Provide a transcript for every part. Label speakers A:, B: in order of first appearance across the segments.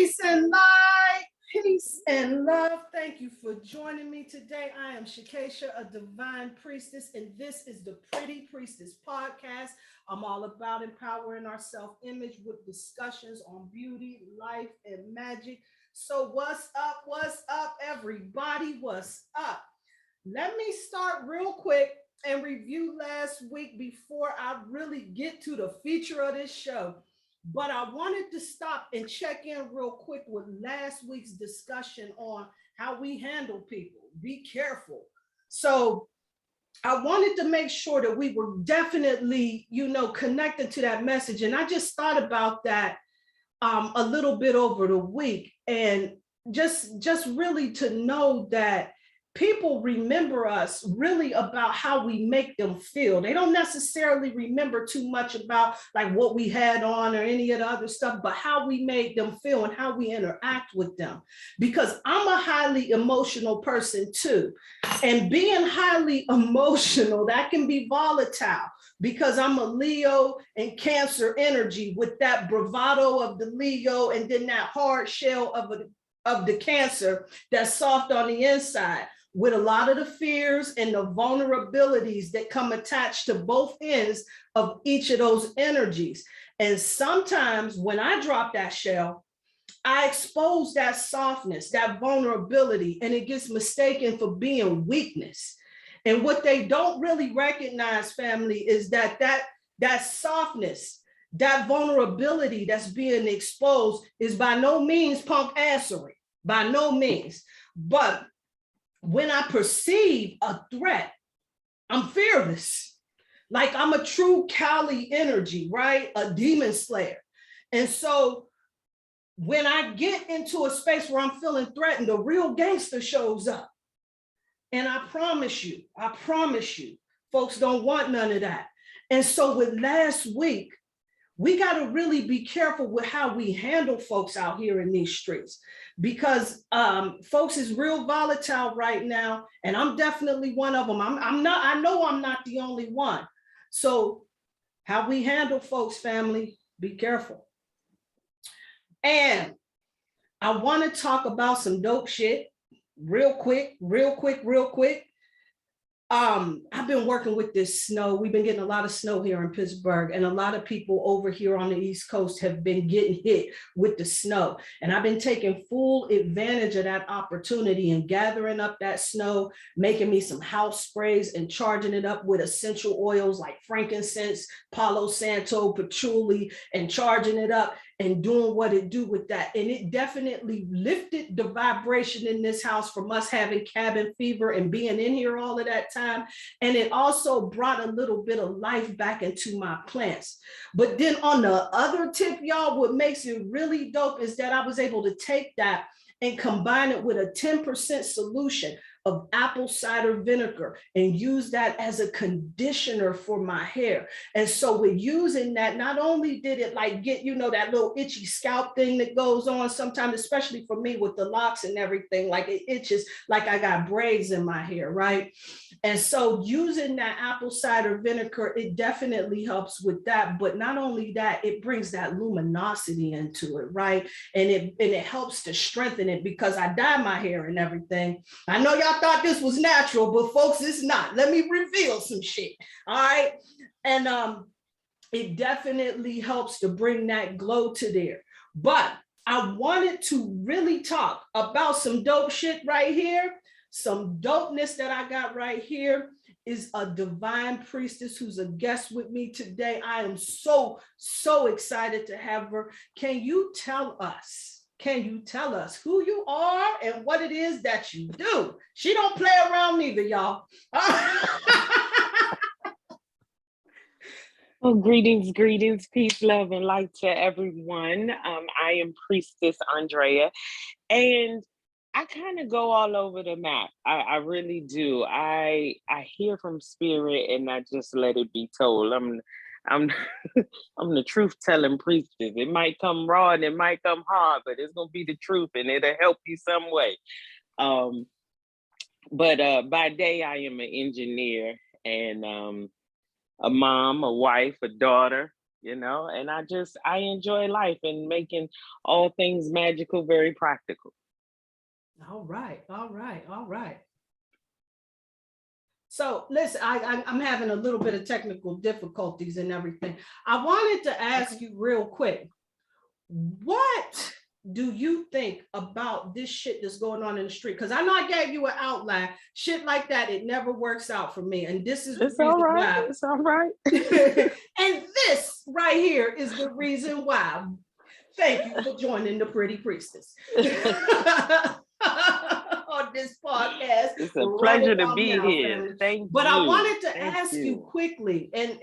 A: Peace and light, peace and love. Thank you for joining me today. I am Shakesha, a divine priestess, and this is the Pretty Priestess podcast. I'm all about empowering our self-image with discussions on beauty, life, and magic. So what's up? What's up, everybody? What's up? Let me start real quick and review last week before I really get to the feature of this show. But I wanted to stop and check in real quick with last week's discussion on how we handle people. Be careful. So I wanted to make sure that we were definitely, connected to that message. And I just thought about that a little bit over the week, and just really to know that people remember us really about how we make them feel. They don't necessarily remember too much about like what we had on or any of the other stuff, but how we made them feel and how we interact with them. Because I'm a highly emotional person too. And being highly emotional, that can be volatile because I'm a Leo and Cancer energy with that bravado of the Leo and then that hard shell of the Cancer that's soft on the inside, with a lot of the fears and the vulnerabilities that come attached to both ends of each of those energies. And sometimes when I drop that shell, I expose that softness, that vulnerability, and it gets mistaken for being weakness. And what they don't really recognize, family, is that softness, that vulnerability that's being exposed is by no means punk assery, by no means. But when I perceive a threat, I'm fearless. Like I'm a true Kali energy, right? A demon slayer. And so when I get into a space where I'm feeling threatened, the real gangster shows up. And I promise you, folks don't want none of that. And so with last week, we got to really be careful with how we handle folks out here in these streets, because folks is real volatile right now, and I'm definitely one of them. I know I'm not the only one. So how we handle folks, family, be careful. And I want to talk about some dope shit real quick. I've been working with this snow. We've been getting a lot of snow here in Pittsburgh, and a lot of people over here on the East Coast have been getting hit with the snow. And I've been taking full advantage of that opportunity and gathering up that snow, making me some house sprays and charging it up with essential oils like frankincense, Palo Santo, patchouli, and charging it up and doing what it do with that. And it definitely lifted the vibration in this house from us having cabin fever and being in here all of that time. And it also brought a little bit of life back into my plants. But then on the other tip, y'all, what makes it really dope is that I was able to take that and combine it with a 10% solution of apple cider vinegar and use that as a conditioner for my hair. And so with using that, not only did it like get, that little itchy scalp thing that goes on sometimes, especially for me with the locks and everything, like it itches like I got braids in my hair, right? And so using that apple cider vinegar, it definitely helps with that. But not only that, it brings that luminosity into it, right? And it helps to strengthen it, because I dye my hair and everything. I know y'all thought this was natural, but folks, it's not. Let me reveal some shit. All right. And it definitely helps to bring that glow to there. But I wanted to really talk about some dope shit right here. Some dopeness that I got right here is a divine priestess who's a guest with me today. I am so excited to have her. Can you tell us who you are and what it is that you do? She don't play around neither, y'all.
B: Well, greetings, peace, love, and light to everyone. I am Priestess Andrea, and I kind of go all over the map. I really do. I hear from spirit, and I just let it be told. I'm I'm the truth telling priestess. It might come raw and it might come hard, but it's gonna be the truth, and it'll help you some way. But by day I am an engineer and a mom, a wife, a daughter, and I enjoy life and making all things magical very practical.
A: All right, all right, all right. So listen, I'm having a little bit of technical difficulties and everything. I wanted to ask
B: Okay.
A: you real quick, what do you think about this shit that's going on in the street? Because I know I gave you an outline. Shit like that, it never works out for me. And this is the
B: It's all
A: reason
B: right.
A: why.
B: It's all right.
A: And this right here is the reason why. Thank you for joining the Pretty Priestess. On this podcast.
B: It's a pleasure to be
A: Now,
B: here.
A: family.
B: Thank
A: But
B: you.
A: I wanted to
B: Thank
A: ask you quickly, and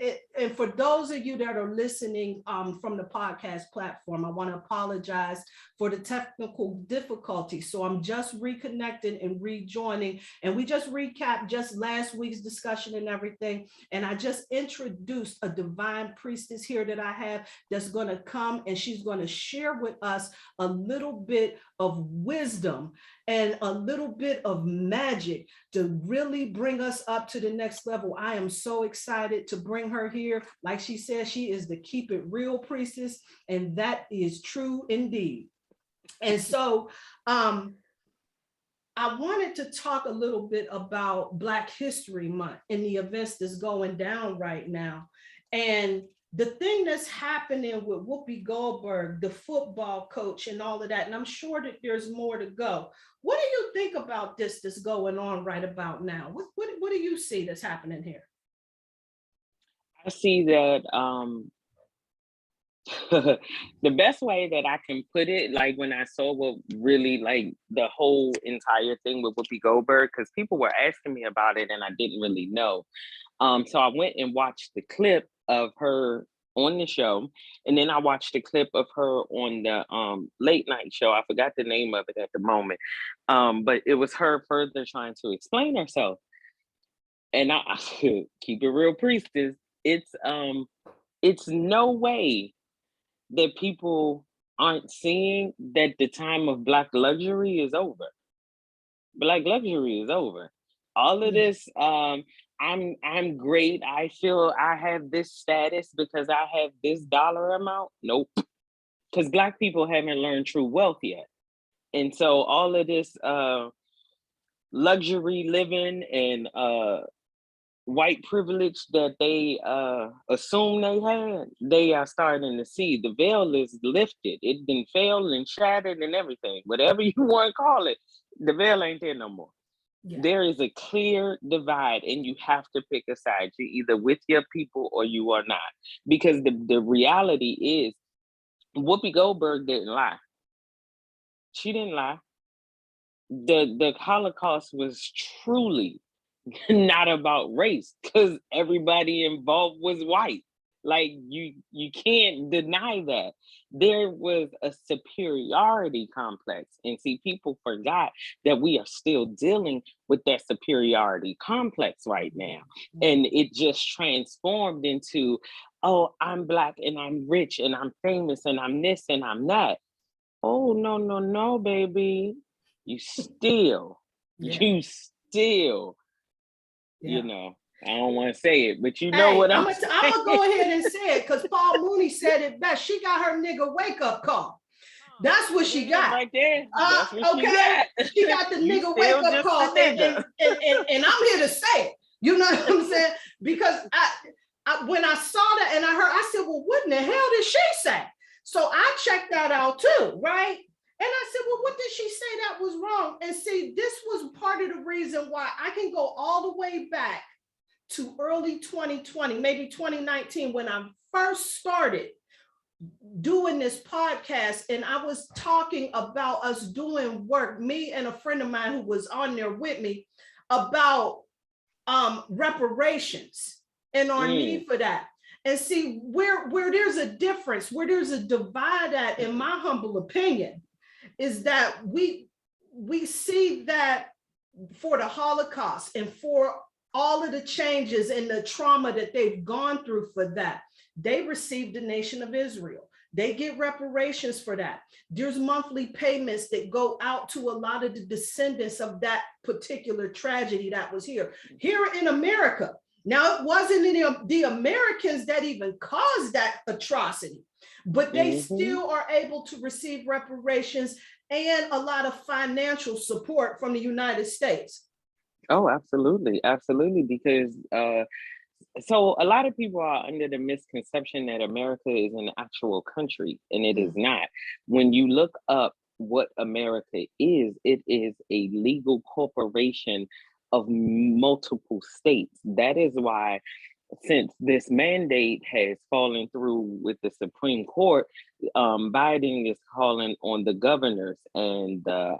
A: for those of you that are listening from the podcast platform, I want to apologize for the technical difficulty. So I'm just reconnecting and rejoining, and we just recapped just last week's discussion and everything. And I just introduced a divine priestess here that I have that's going to come, and she's going to share with us a little bit of wisdom and a little bit of magic to really bring us up to the next level. I am so excited to bring her here. Like she said, she is the Keep It Real priestess, and that is true indeed. And so I wanted to talk a little bit about Black History Month and the events that's going down right now. And the thing that's happening with Whoopi Goldberg, the football coach, and all of that, and I'm sure that there's more to go. What do you think about this that's going on right about now? What do you see that's happening here?
B: I see that the best way that I can put it, like when I saw what really like the whole entire thing with Whoopi Goldberg, because people were asking me about it and I didn't really know. So I went and watched the clip of her on the show, and then I watched the clip of her on the late night show. I forgot the name of it at the moment, but it was her further trying to explain herself. And I keep it real, priestess. It's no way that people aren't seeing that the time of Black luxury is over. Black luxury is over. All of this, I'm great. I feel I have this status because I have this dollar amount. Nope. Because Black people haven't learned true wealth yet. And so all of this luxury living and white privilege that they assume they are starting to see. The veil is lifted. It's been failed and shattered and everything. Whatever you want to call it, the veil ain't there no more. Yeah. There is a clear divide, and you have to pick a side. You're either with your people or you are not. Because the reality is, Whoopi Goldberg didn't lie. She didn't lie. The Holocaust was truly not about race, because everybody involved was white. Like you can't deny that. There was a superiority complex, and see, people forgot that we are still dealing with that superiority complex right now. And it just transformed into, oh, I'm Black and I'm rich and I'm famous and I'm this and I'm that. Oh, no, baby. You still, you know, I don't want to say it, but you know what I'm saying.
A: I'm gonna go ahead and say it, because Paul Mooney said it best. She got her nigga wake up call. That's what she got
B: right there. That's what
A: okay. She got the nigga wake up call, and I'm here to say it. You know what I'm saying? Because I when I saw that and I said, well, what in the hell did she say? So I checked that out too, right? And I said, well, what did she say that was wrong? And see, this was part of the reason why I can go all the way back to early 2020, maybe 2019, when I first started doing this podcast. And I was talking about us doing work, me and a friend of mine who was on there with me, about reparations and our need for that. And see, where there's a difference, where there's a divide at, in my humble opinion, is that we see that for the Holocaust and for all of the changes and the trauma that they've gone through for that, they received the nation of Israel. They get reparations for that. There's monthly payments that go out to a lot of the descendants of that particular tragedy that was here. Here in America, Now, it wasn't any of the Americans that even caused that atrocity, but they still are able to receive reparations and a lot of financial support from the United States.
B: Oh, absolutely, absolutely. Because so a lot of people are under the misconception that America is an actual country, and it is not. When you look up what America is, it is a legal corporation of multiple states. That is why, since this mandate has fallen through with the Supreme Court, Biden is calling on the governors and the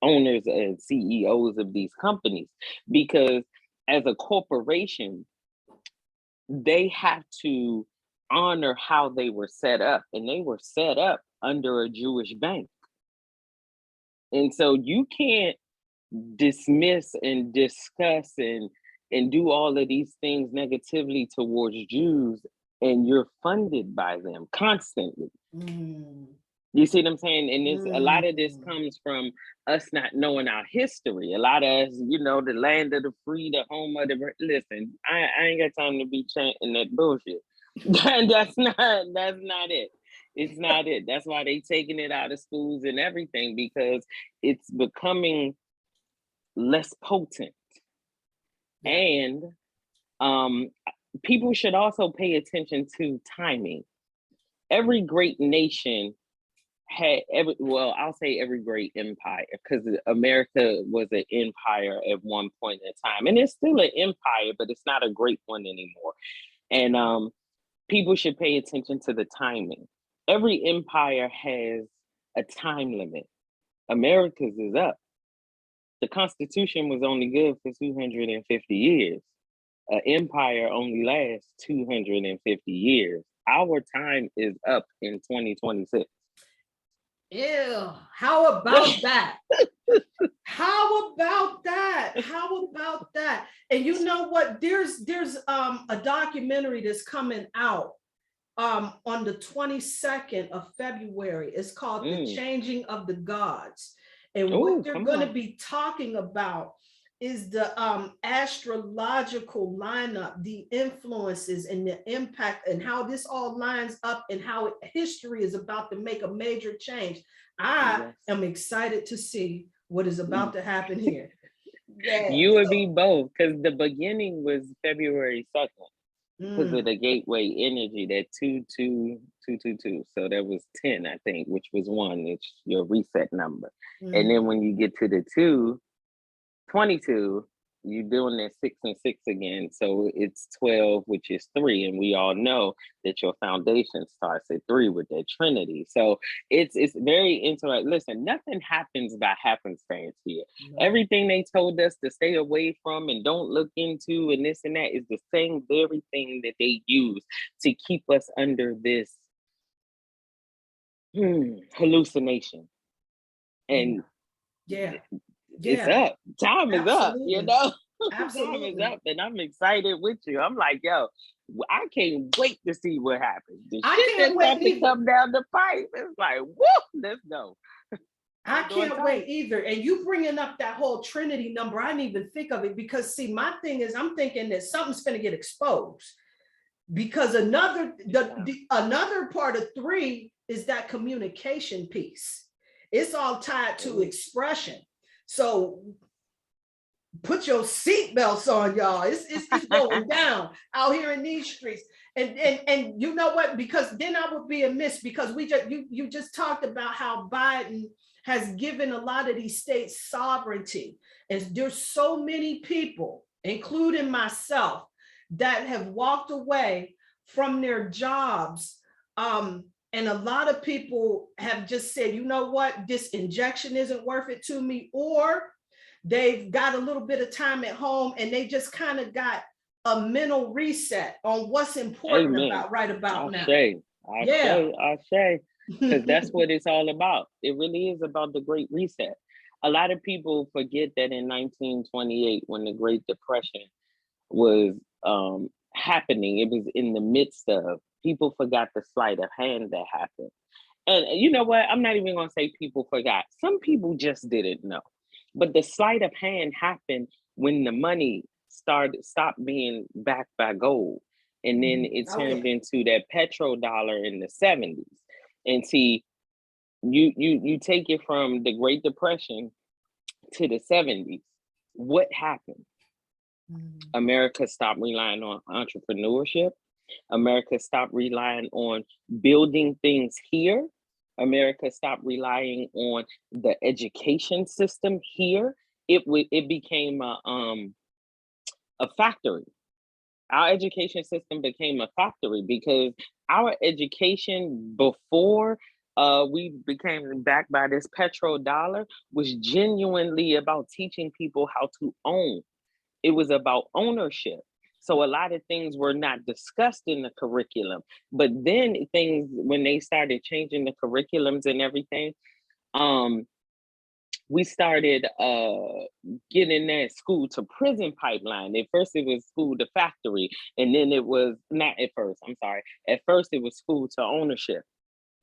B: owners and CEOs of these companies, because as a corporation, they have to honor how they were set up, and they were set up under a Jewish bank. And so you can't dismiss and discuss and do all of these things negatively towards Jews, and you're funded by them constantly. You see what I'm saying? And this, a lot of this comes from us not knowing our history. A lot of us, you know, the land of the free, the home of the, listen, I ain't got time to be chanting that bullshit. that's not it. It's not it. That's why they taking it out of schools and everything, because it's becoming less potent. And people should also pay attention to timing. Every great nation had I'll say every great empire, because America was an empire at one point in time, and it's still an empire, but it's not a great one anymore. And people should pay attention to the timing. Every empire has a time limit. America's is up. The Constitution was only good for 250 years. An empire only lasts 250 years. Our time is up in 2026.
A: Ew, how about that? How about that? How about that? And you know what? There's a documentary that's coming out on the 22nd of February. It's called The Changing of the Gods. And what they're going to be talking about is the astrological lineup, the influences and the impact, and how this all lines up, and how history is about to make a major change. I am excited to see what is about to happen here.
B: You would be both, because the beginning was February 2nd. Because of the gateway energy, that 22222. So that was 10, I think, which was 1. It's your reset number. And then when you get to the 22, you're doing that 6 and 6 again. So it's 12, which is 3. And we all know that your foundation starts at 3 with that Trinity. So it's very interesting. Listen, nothing happens by happenstance here. Everything they told us to stay away from and don't look into and this and that is the same very thing that they use to keep us under this hallucination. And it's up. Time is up, you know? Time is up, and I'm excited with you. I'm like, yo, I can't wait to see what happens. The shit that's about to come down the pipe. It's like, whoa, let's go.
A: I can't wait either. And you bringing up that whole Trinity number, I didn't even think of it, because see, my thing is, I'm thinking that something's going to get exposed, because another part of 3 is that communication piece. It's all tied to expression. So put your seatbelts on, y'all. It's going down out here in these streets. And you know what? Because then I would be amiss, because you just talked about how Biden has given a lot of these states sovereignty. And there's so many people, including myself, that have walked away from their jobs. And a lot of people have just said, you know what, this injection isn't worth it to me, or they've got a little bit of time at home and they just kind of got a mental reset on what's important about now.
B: I say, because that's what it's all about. It really is about the Great Reset. A lot of people forget that in 1928, when the Great Depression was happening, it was in the midst of, people forgot the sleight of hand that happened. And you know what? I'm not even going to say people forgot. Some people just didn't know. But the sleight of hand happened when the money stopped being backed by gold. And then it turned
A: Okay.
B: into that petrodollar in the 70s. And see, you take it from the Great Depression to the 70s. What happened? America stopped relying on entrepreneurship. America stopped relying on building things here. America stopped relying on the education system here. It became a factory. Our education system became a factory because our education before we became backed by this petrodollar was genuinely about teaching people how to own. It was about ownership. So a lot of things were not discussed in the curriculum. But then things, when they started changing the curriculums and everything, we started getting that school to prison pipeline. At first it was school to factory, and then it was not at first, I'm sorry. At first it was school to ownership,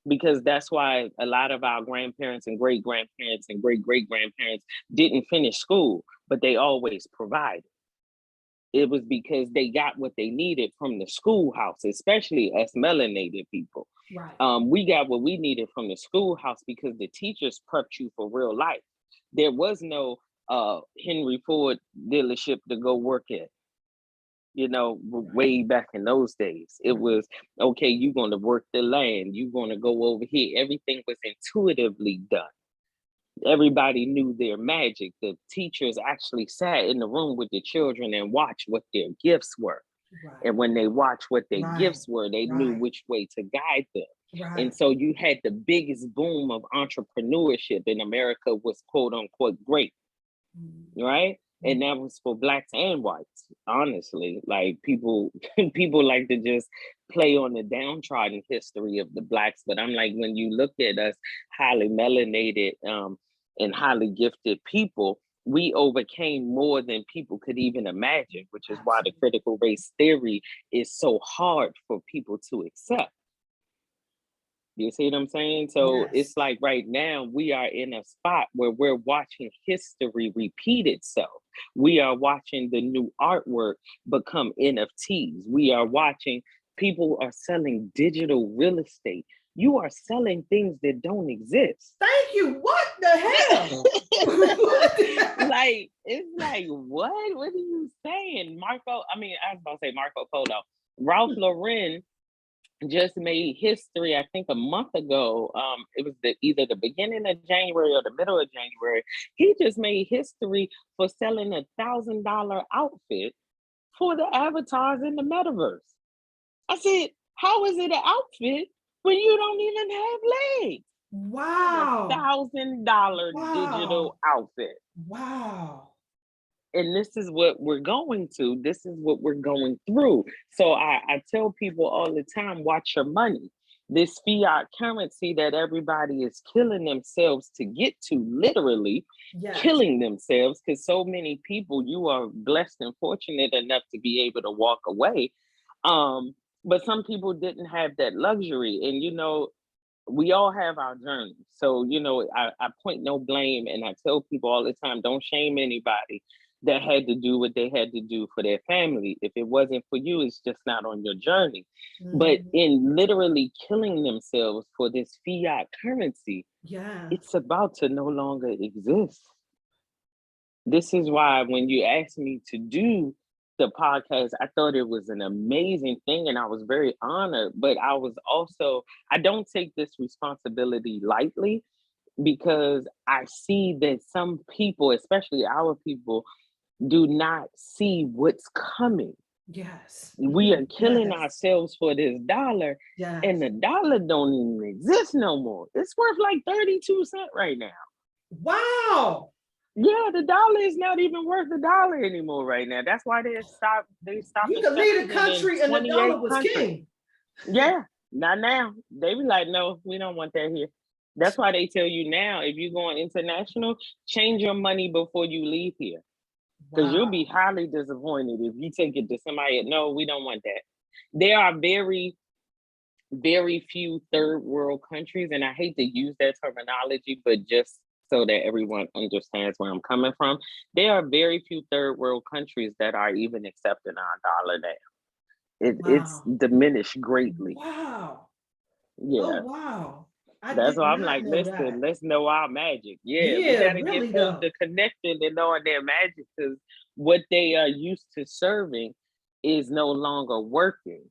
B: because that's why a lot of our grandparents and great grandparents and great great grandparents didn't finish school, but they always provided. It was because they got what they needed from the schoolhouse, especially us melanated people.
A: Right.
B: We got what we needed from the schoolhouse because the teachers prepped you for real life. There was no Henry Ford dealership to go work at, way back in those days. It was, okay, you're going to work the land, you're going to go over here. Everything was intuitively done. Everybody knew their magic. The teachers actually sat in the room with the children and watched what their gifts were.
A: Right.
B: And when they watched what their
A: Right.
B: gifts were, they knew which way to guide them.
A: Right.
B: And so you had the biggest boom of entrepreneurship in America was quote unquote great, right? And that was for blacks and whites, honestly. Like people like to just play on the downtrodden history of the blacks. But I'm like, when you look at us highly melanated and highly gifted people, we overcame more than people could even imagine, which is why the critical race theory is so hard for people to accept. You see what I'm saying? So it's like right now we are in a spot where we're watching history repeat itself. We are watching the new artwork become NFTs. We are watching people are selling digital real estate. You are selling things that don't exist.
A: Thank you. What the hell?
B: Like, it's like, what? What are you saying? I was about to say Marco Polo. Ralph Lauren just made history, I think a month ago. It was either the beginning of January or the middle of January. He just made history for selling $1,000 outfit for the avatars in the metaverse. I said, how is it an outfit when you don't even have legs?
A: Wow.
B: $1,000 digital outfit.
A: Wow.
B: And this is what we're going to. This is what we're going through. So I tell people all the time, watch your money. This fiat currency that everybody is killing themselves to get to, literally killing themselves, because so many people, you are blessed and fortunate enough to be able to walk away. But some people didn't have that luxury. And, we all have our journey. So, I point no blame, and I tell people all the time, don't shame anybody that had to do what they had to do for their family. If it wasn't for you, it's just not on your journey. But in literally killing themselves for this fiat currency, it's about to no longer exist. This is why when you asked me to do the podcast, I thought it was an amazing thing and I was very honored, but I don't take this responsibility lightly, because I see that some people, especially our people, do not see what's coming. We are killing ourselves for this dollar, and the dollar don't even exist no more. It's worth like 32 cents right now.
A: Wow.
B: Yeah, the dollar is not even worth the dollar anymore right now. That's why they stopped.
A: You could leave the country and the dollar was king.
B: Yeah, not now. They be like, no, we don't want that here. That's why they tell you now, if you're going international, change your money before you leave here. Because you'll be highly disappointed if you take it to somebody. No, we don't want that. There are very, very few third world countries, and I hate to use that terminology, but just so that everyone understands where I'm coming from. There are very few third world countries that are even accepting our dollar now. It's
A: Wow.
B: diminished greatly.
A: Wow. Oh,
B: Yeah.
A: wow. I
B: That's
A: did
B: why I'm
A: not
B: like,
A: know
B: listen,
A: that.
B: let's know our magic. Yeah, we
A: Yeah,
B: got to get
A: really
B: folks
A: though.
B: to connecting and knowing their magic, because what they are used to serving is no longer working.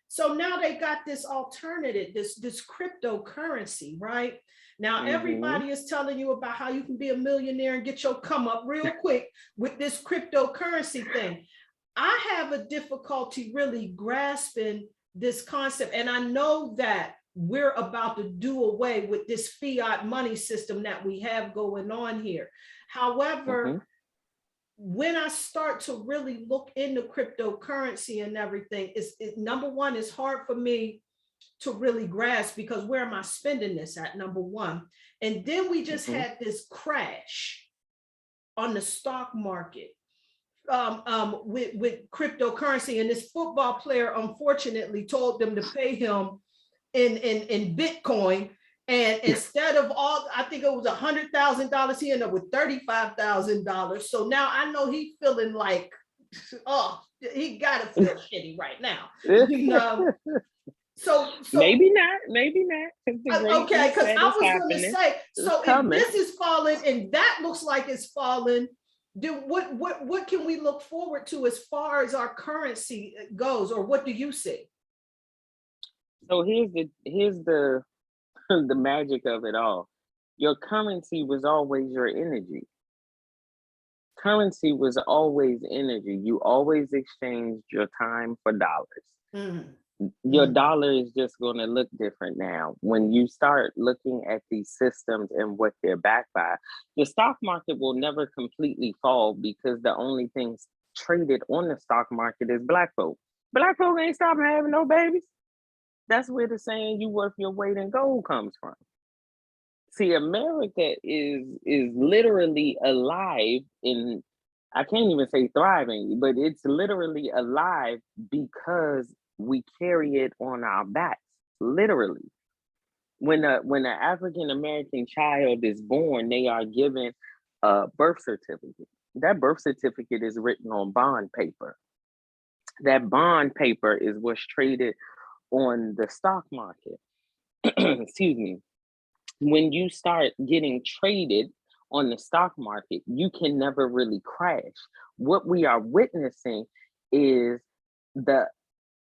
A: So now they got this alternative, this cryptocurrency, right? Now
B: Hmm.
A: everybody is telling you about how you can be a millionaire and get your come up real quick with this cryptocurrency thing. I have a difficulty really grasping this concept, and I know that we're about to do away with this fiat money system that we have going on here.
B: Hmm.
A: However, when I start to really look into cryptocurrency and everything, number one, it's hard for me to really grasp, because where am I spending this at? Number one. And then we just
B: Hmm.
A: had this crash on the stock market with cryptocurrency. And this football player unfortunately told them to pay him in Bitcoin. And instead of all, I think it was $100,000, he ended up with $35,000. So now I know he's feeling like, oh, he gotta feel shitty right now, you know. So
B: Maybe not, maybe not, because the great
A: okay, because
B: reset
A: I
B: is
A: was gonna
B: happening.
A: say,
B: It's
A: so if
B: coming.
A: this is falling and that looks like it's falling, then what can we look forward to as far as our currency goes, or what do you see?
B: So here's the the magic of it all. Your currency was always your energy. Currency was always energy. You always exchanged your time for dollars.
A: Mm,
B: Your
A: mm,
B: dollar is just going to look different now. When you start looking at these systems and what they're backed by, the stock market will never completely fall, because the only things traded on the stock market is black folk. Black folk ain't stopping having no babies. That's where the saying "you worth your weight in gold" comes from. See, America is literally alive in, I can't even say thriving, but it's literally alive because we carry it on our backs. Literally. When an African American child is born, they are given a birth certificate. That birth certificate is written on bond paper. That bond paper is what's traded on the stock market. Excuse me. When you start getting traded on the stock market, you can never really crash. What we are witnessing is the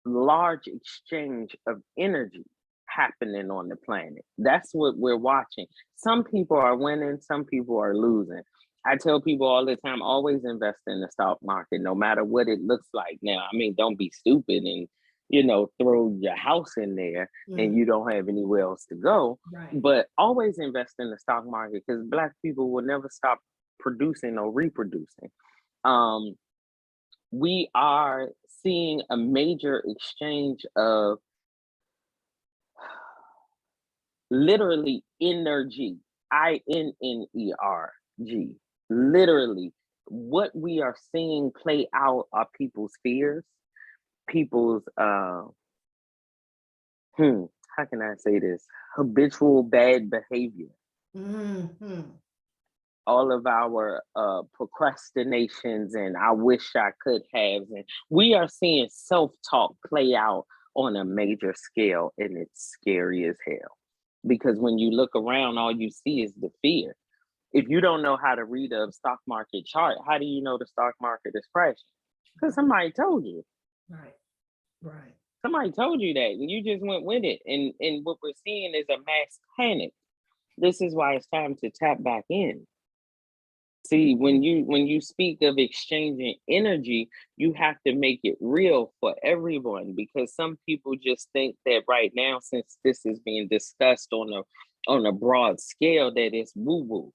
B: large exchange of energy happening on the planet. That's what we're watching. Some people are winning, some people are losing. I tell people all the time, always invest in the stock market, no matter what it looks like. Now, I mean, don't be stupid and throw your house in there and
A: mm,
B: you don't have anywhere else to go.
A: right.
B: But always invest in the stock market, because Black people will never stop producing or reproducing. Um, we are seeing a major exchange of literally energy, INNERG. Literally, what we are seeing play out are people's fears, people's how can I say this? Habitual bad behavior,
A: Mm-hmm.
B: all of our procrastinations and I wish I could have. And we are seeing self talk play out on a major scale, and it's scary as hell. Because when you look around, all you see is the fear. If you don't know how to read a stock market chart, how do you know the stock market is crashing? Because
A: Right,
B: somebody told you.
A: right, right.
B: Somebody told you that, and you just went with it. And what we're seeing is a mass panic. This is why it's time to tap back in. See, when you speak of exchanging energy, you have to make it real for everyone, because some people just think that right now, since this is being discussed on a broad scale, that it's woo woo.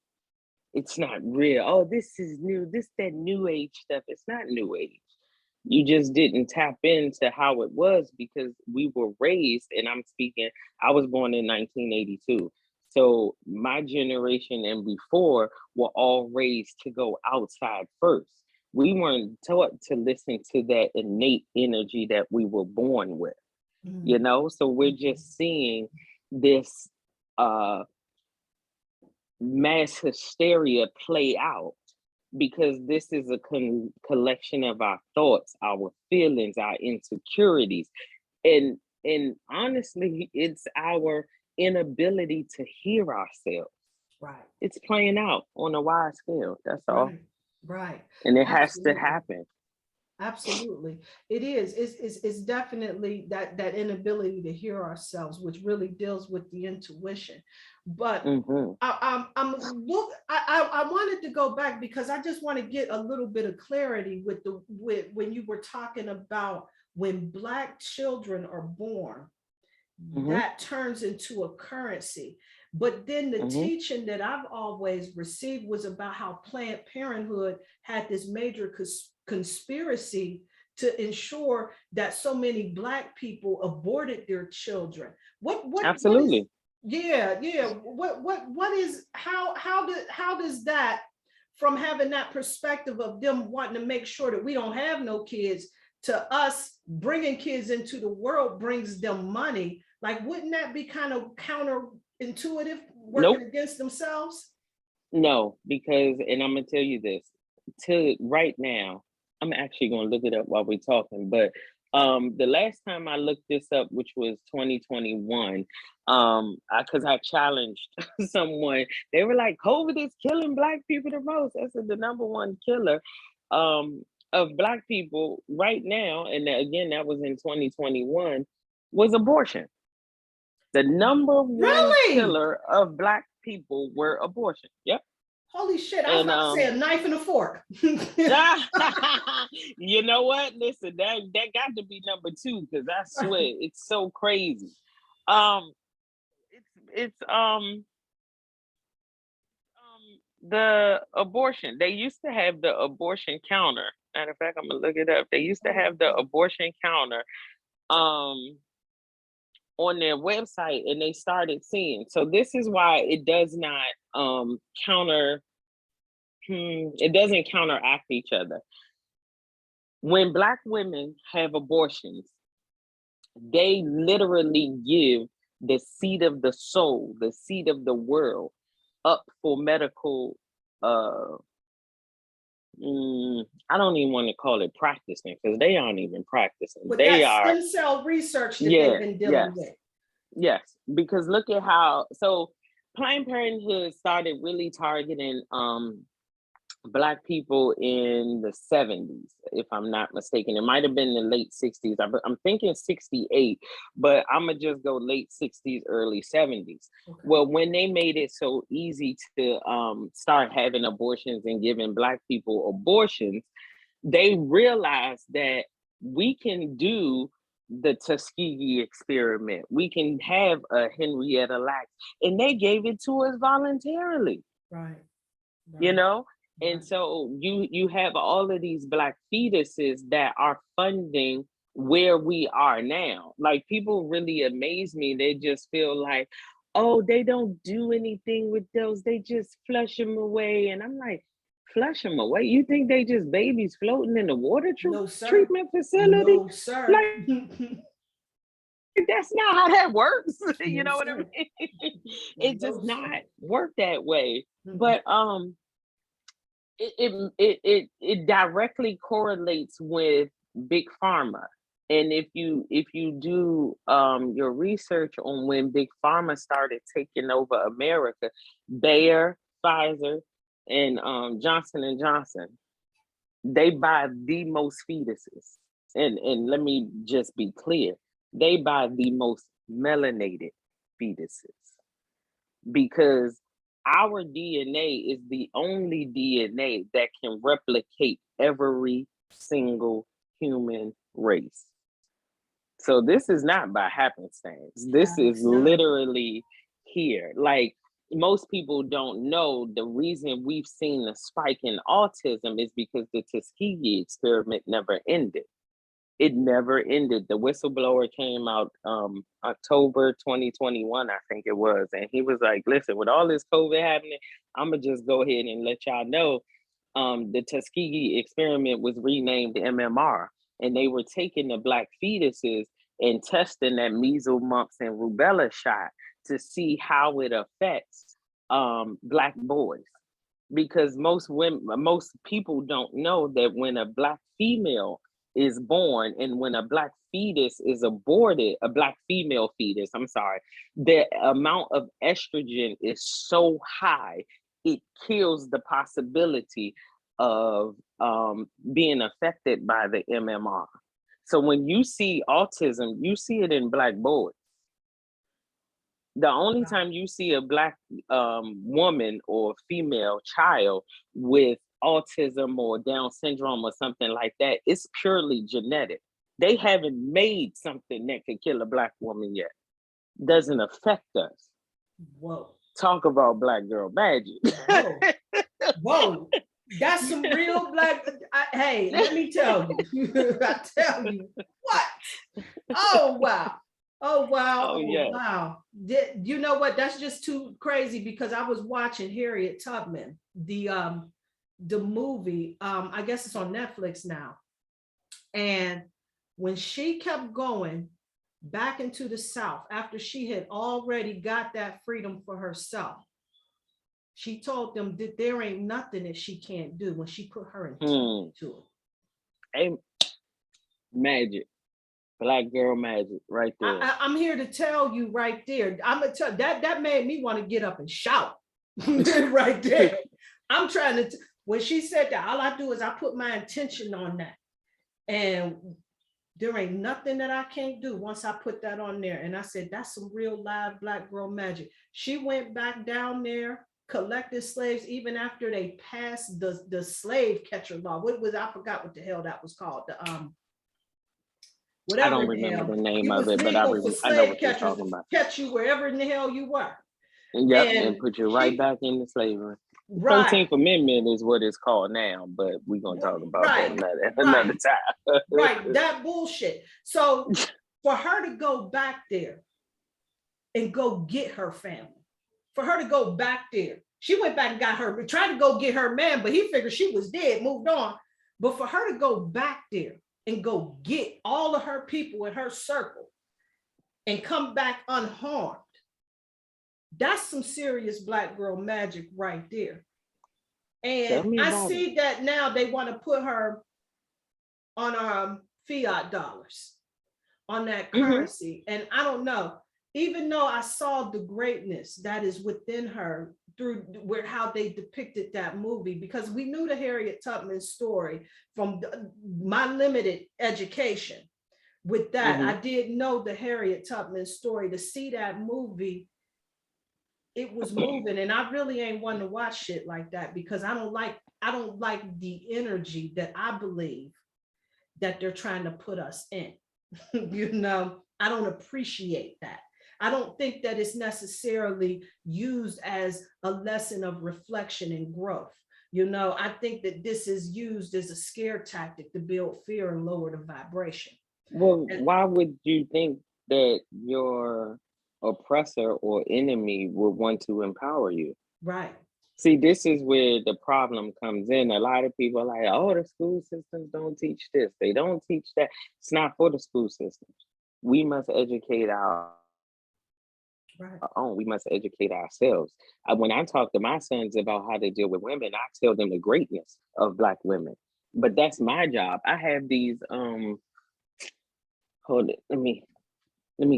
B: It's not real. Oh, this is new. This that new age stuff. It's not new age. You just didn't tap into how it was, because we were raised, and I'm speaking, I was born in 1982. So my generation and before were all raised to go outside first. We weren't taught to listen to that innate energy that we were born with,
A: Mm-hmm.
B: So we're just seeing this uh mass hysteria play out, because this is a collection of our thoughts, our feelings, our insecurities, and honestly, it's our inability to hear ourselves.
A: Right.
B: It's playing out on a wide scale. That's all,
A: Right. Right.
B: and it has to
A: Absolutely.
B: happen.
A: Absolutely. It is. It's definitely that inability to hear ourselves, which really deals with the intuition. But
B: Hmm.
A: I wanted to go back because I just want to get a little bit of clarity with when you were talking about when Black children are born,
B: Hmm.
A: that turns into a currency. But then the
B: Hmm.
A: teaching that I've always received was about how Planned Parenthood had this major conspiracy to ensure that so many Black people aborted their children. What is,
B: Absolutely.
A: yeah, what is, how does that, from having that perspective of them wanting to make sure that we don't have no kids, to us bringing kids into the world brings them money? Like, wouldn't that be kind of counterintuitive, working
B: Nope.
A: against themselves?
B: No, because, and I'm gonna tell you this, to right now, I'm actually gonna look it up while we're talking, but the last time I looked this up, which was 2021, because I challenged someone, they were like, COVID is killing Black people the most. I said the number one killer of Black people right now, and again, that was in 2021, was abortion. The number one
A: Really?
B: killer of Black people were abortion. Yep.
A: Holy shit. I was
B: And
A: about to say a knife and a fork.
B: you know what? Listen, that got to be number two, because I swear it's so crazy. Um, it's the abortion. They used to have the abortion counter. Matter of fact, I'm gonna look it up. They used to have the abortion counter um on their website, and they started seeing. So this is why it does not counter. It doesn't counteract each other. When Black women have abortions, they literally give the seed of the soul, the seed of the world, up for medical. Uh, I don't even want to call it practicing, because they aren't even practicing.
A: With
B: They
A: that
B: are,
A: stem cell research that they've
B: yeah,
A: been
B: yes,
A: dealing with.
B: yes. Because look at how, so Planned Parenthood started really targeting Black people in the 70s, if I'm not mistaken. It might have been the late 60s. I'm thinking 68, but I'm going to just go late 60s, early 70s.
A: Okay.
B: Well, when they made it so easy to start having abortions and giving Black people abortions, they realized that we can do the Tuskegee Experiment. We can have a Henrietta Lacks, and they gave it to us voluntarily.
A: Right.
B: You
A: Right.
B: know, and
A: Right.
B: so you have all of these Black fetuses that are funding where we are now. Like, people really amaze me. They just feel like, oh, they don't do anything with those, they just flush them away. And I'm like, flush them away? You think they just babies floating in the water
A: No, sir.
B: treatment facility?
A: No, sir.
B: Like, that's not how that works. You
A: No,
B: know what I
A: sir.
B: mean? It does
A: No, sir.
B: not work that way.
A: Mm-mm.
B: But it directly correlates with big pharma. And if you do your research on when big pharma started taking over America, Bayer, Pfizer, and Johnson and Johnson, they buy the most fetuses. And let me just be clear, they buy the most melanated fetuses, because our DNA is the only DNA that can replicate every single human race. So this is not by happenstance. This is
A: No.
B: literally here. Like, most people don't know, the reason we've seen a spike in autism is because the Tuskegee experiment never ended. It never ended. The whistleblower came out October 2021, I think it was, and he was like, listen, with all this COVID happening, I'm gonna just go ahead and let y'all know the Tuskegee experiment was renamed MMR, and they were taking the Black fetuses and testing that measles, mumps, and rubella shot to see how it affects Black boys, because most people don't know that when a Black female is born and when a Black fetus is aborted, a Black female fetus, I'm sorry, the amount of estrogen is so high, it kills the possibility of being affected by the MMR. So when you see autism, you see it in Black boys. The only time you see a Black woman or female child with autism or Down syndrome or something like that, it's purely genetic. They haven't made something that could kill a Black woman yet. Doesn't affect us.
A: Whoa.
B: Talk about Black girl magic.
A: Whoa. Whoa. That's some real Black. Hey, let me tell you. I tell you what. Oh, wow. Oh, wow.
B: Oh, yes.
A: Wow. You know what? That's just too crazy, because I was watching Harriet Tubman, the movie. I guess it's on Netflix now. And when she kept going back into the South after she had already got that freedom for herself, she told them that there ain't nothing that she can't do when she put her intention to it.
B: Hey, magic. Black girl magic right there.
A: I'm here to tell you right there. I'm gonna tell that made me want to get up and shout right there. I'm trying to. When she said that, all I do is I put my intention on that, and there ain't nothing that I can't do once I put that on there. And I said, that's some real live Black girl magic. She went back down there, collected slaves, even after they passed the slave catcher law. What was, I forgot what the hell that was called. Whatever.
B: I don't remember the name of it, but I know what you're talking about.
A: Catch you wherever in the hell you were.
B: Yep, and put you right back into slavery. Right. 13th Amendment is what it's called now, but we're going to talk about that another time.
A: Right, that bullshit. So for her to go back there and go get her family, for her to go back there, she went back and got her, tried to go get her man, but he figured she was dead, moved on. But for her to go back there and go get all of her people in her circle and come back unharmed, that's some serious Black girl magic right there. And I see that now they want to put her on fiat dollars, on that currency. And I don't know, even though I saw the greatness that is within her through how they depicted that movie, because we knew the Harriet Tubman story from my limited education. With that, I did know the Harriet Tubman story. To see that movie, it was moving, and I really ain't one to watch shit like that, because I don't like the energy that I believe that they're trying to put us in. You know, I don't appreciate that. I don't think that it's necessarily used as a lesson of reflection and growth. You know, I think that this is used as a scare tactic to build fear and lower the vibration.
B: Well, why would you think that your oppressor or enemy would want to empower you?
A: Right.
B: See, this is where the problem comes in. A lot of people are like, oh, the school systems don't teach this. They don't teach that. It's not for the school systems. We must educate our own. We must educate ourselves. When I talk to my sons about how to deal with women, I tell them the greatness of Black women. But that's my job. I have these, hold it, let me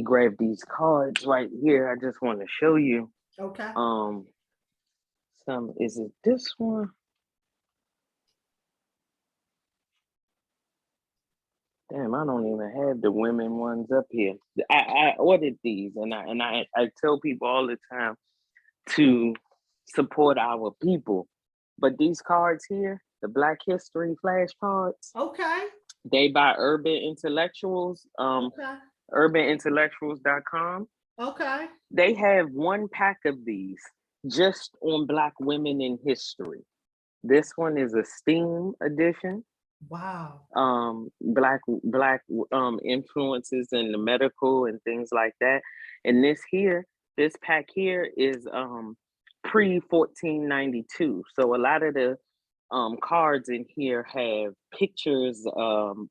B: grab these cards right here. I just want to show you.
A: Okay.
B: Is it this one? Damn, I don't even have the women ones up here. I ordered these, and I tell people all the time to support our people. But these cards here, the Black History flashcards.
A: Okay.
B: They by Urban Intellectuals. UrbanIntellectuals.com.
A: Okay.
B: They have one pack of these just on Black women in history. This one is a STEAM edition.
A: Wow.
B: Black influences in the medical and things like that. And this pack here is pre 1492. So a lot of the cards in here have pictures,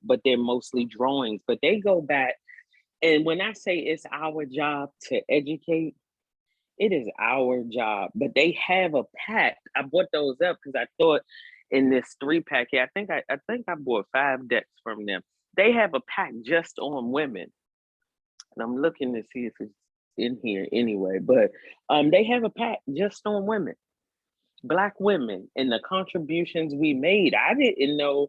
B: but they're mostly drawings. But they go back. And when I say it's our job to educate, It is our job. But they have a pack. I bought those up because I thought in this 3-pack here, I think I bought 5 decks from them. They have a pack just on women. And I'm looking to see if it's in here anyway. But they have a pack just on women, Black women, and the contributions we made. I didn't know.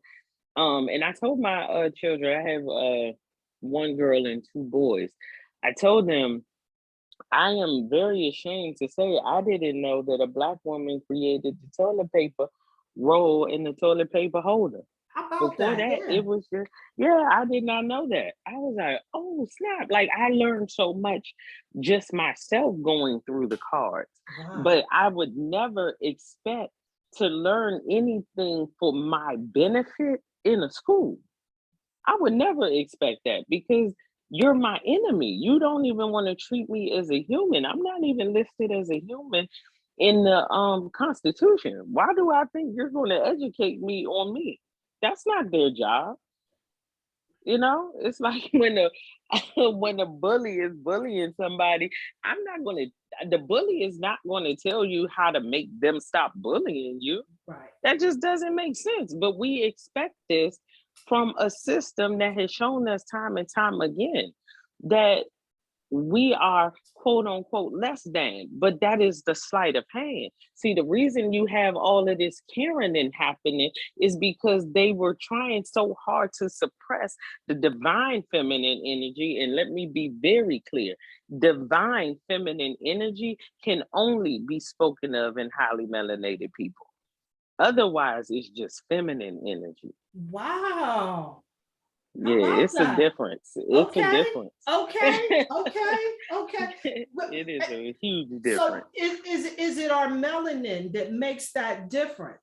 B: And I told my children, I have 1 girl and 2 boys. I told them I am very ashamed to say I didn't know that a Black woman created the toilet paper roll in the toilet paper holder.
A: How about
B: Before
A: that?
B: that,
A: Yeah.
B: it was just, yeah, I did not know that. I was like, oh, snap. Like, I learned so much just myself going through the cards,
A: Wow.
B: but I would never expect to learn anything for my benefit in a school. I would never expect that because you're my enemy. You don't even want to treat me as a human. I'm not even listed as a human in the Constitution. Why do I think you're going to educate me on me? That's not their job. It's like when a when a bully is bullying somebody, the bully is not going to tell you how to make them stop bullying you.
A: Right.
B: That just doesn't make sense. But we expect this from a system that has shown us time and time again that we are quote unquote less than, but that is the sleight of hand. See, the reason you have all of this Karening happening is because they were trying so hard to suppress the divine feminine energy. And let me be very clear, divine feminine energy can only be spoken of in highly melanated people. Otherwise, it's just feminine energy.
A: Wow. How
B: Yeah,
A: about
B: it's a
A: that?
B: difference. It's a
A: Okay.
B: difference.
A: Okay. Okay. Okay.
B: It is a huge
A: So
B: difference.
A: is it our melanin that makes that different?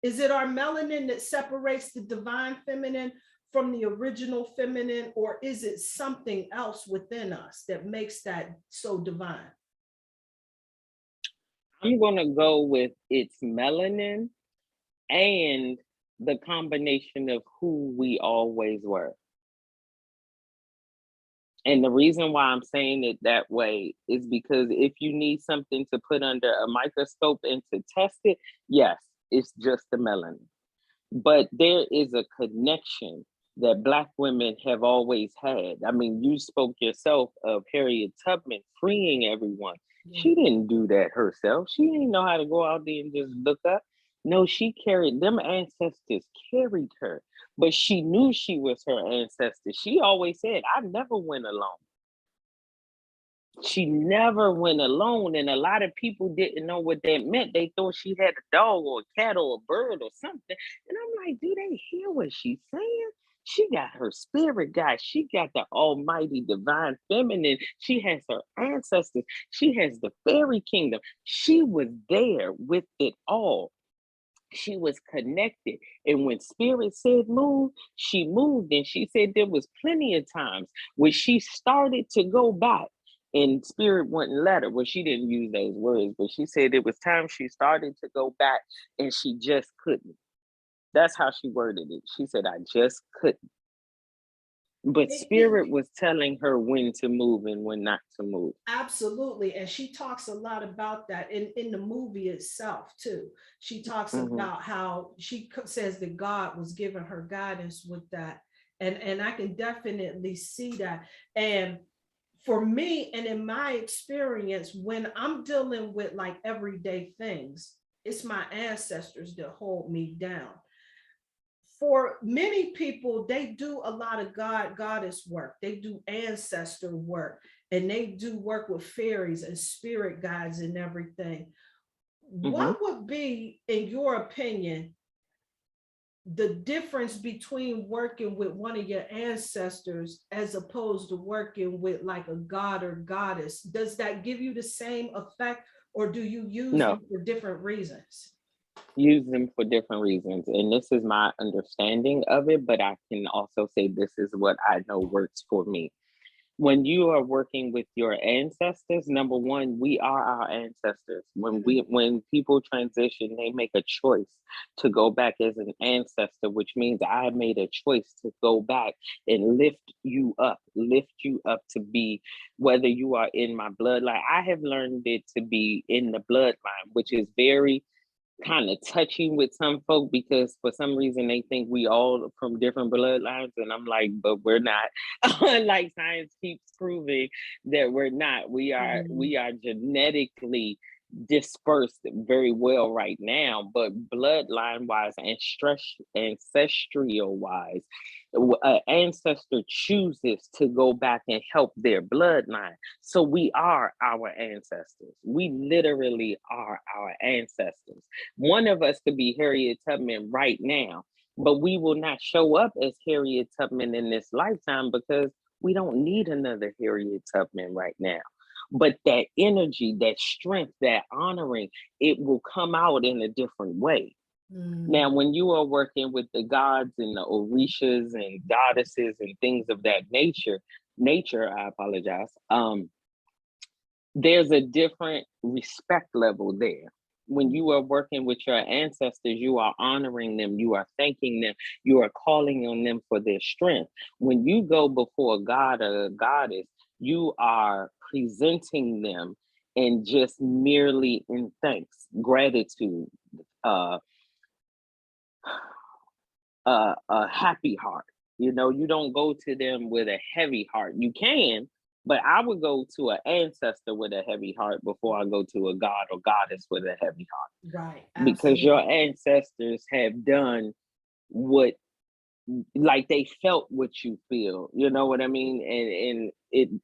A: Is it our melanin that separates the divine feminine from the original feminine, or is it something else within us that makes that so divine?
B: I'm going to go with its melanin and the combination of who we always were. And the reason why I'm saying it that way is because if you need something to put under a microscope and to test it, yes, it's just the melanin. But there is a connection that Black women have always had. I mean, you spoke yourself of Harriet Tubman freeing everyone.
A: Yeah.
B: She didn't do that herself. She didn't know how to go out there and just look up. No, she carried them ancestors, carried her, but she knew she was her ancestor. She always said, I never went alone. She never went alone, and a lot of people didn't know what that meant. They thought she had a dog or a cat or a bird or something. And I'm like, do they hear what she's saying? She got her spirit guide. She got the almighty divine feminine. She has her ancestors. She has the fairy kingdom. She was there with it all. She was connected. And when spirit said move, she moved. And she said there was plenty of times where she started to go back and spirit wouldn't let her. Well, she didn't use those words, but she said it was time she started to go back and she just couldn't. That's how she worded it. She said, I just couldn't. But spirit was telling her when to move and when not to move.
A: Absolutely. And she talks a lot about that in the movie itself, too. She talks about how she says that God was giving her guidance with that. And I can definitely see that. And for me, and in my experience, when I'm dealing with like everyday things, it's my ancestors that hold me down. For many people, they do a lot of goddess work. They do ancestor work, and they do work with fairies and spirit guides and everything.
B: Mm-hmm.
A: What would be, in your opinion, the difference between working with one of your ancestors as opposed to working with like a god or goddess? Does that give you the same effect, or do you use
B: No,
A: them for different reasons?
B: use them for different reasons. And this is my understanding of it, but I can also say this is what I know works for me. when you are working with your ancestors, number one, we are our ancestors. When people transition, they make a choice to go back as an ancestor, which means I made a choice to go back and lift you up to be, whether you are in my bloodline. I have learned it to be in the bloodline, which is very kind of touching with some folk, because for some reason they think we all from different bloodlines, and I'm like, but we're not. Like science keeps proving that we're not. We are genetically dispersed very well right now, but bloodline wise and ancestral wise, an ancestor chooses to go back and help their bloodline. So we are our ancestors. We literally are our ancestors. One of us could be Harriet Tubman right now, but we will not show up as Harriet Tubman in this lifetime because we don't need another Harriet Tubman right now. But that energy, that strength, that honoring, it will come out in a different way. Now, when you are working with the gods and the orishas and goddesses and things of that nature, I apologize. There's a different respect level there. When you are working with your ancestors, you are honoring them, you are thanking them, you are calling on them for their strength. When you go before a god or a goddess, you are presenting them and just merely in thanks, gratitude, a happy heart. You know, you don't go to them with a heavy heart. You can, but I would go to an ancestor with a heavy heart before I go to a god or goddess with a heavy heart.
A: Right.
B: Because
A: Absolutely.
B: your ancestors have done what, like they felt what you feel. You know what I mean? And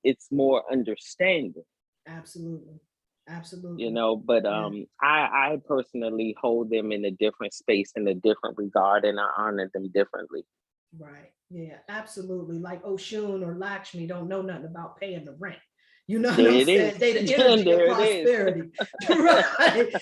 B: it's more understanding.
A: Absolutely. Absolutely.
B: You know, but
A: Yeah.
B: I personally hold them in a different space, in a different regard, and I honor them differently.
A: Right. Yeah, absolutely. Like Oshun or Lakshmi don't know nothing about paying the rent. You know what
B: There
A: I'm
B: it is.
A: saying? They the energy of
B: There it is.
A: prosperity. Right.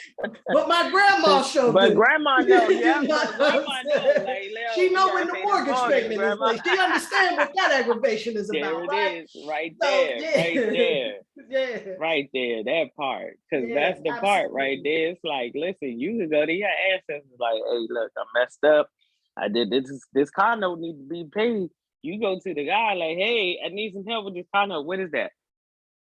A: But my grandma sure
B: But
A: do.
B: grandma know, yeah,
A: You know
B: but
A: what I'm
B: grandma know,
A: saying?
B: like,
A: She
B: Leo, you
A: know when
B: gotta
A: the
B: pay this
A: mortgage
B: mortgage,
A: payment is
B: grandma.
A: late. She understand what that aggravation is
B: There
A: about,
B: it
A: right?
B: is, right
A: So
B: there, right
A: yeah.
B: there,
A: Yeah.
B: right there, that part. Because
A: Yeah,
B: that's the part right
A: absolutely.
B: there. It's like, listen, you can go to your ancestors, like, hey, look, I messed up. I did this car note need to be paid. You go to the guy, like, hey, I need some help with this car note. What is that?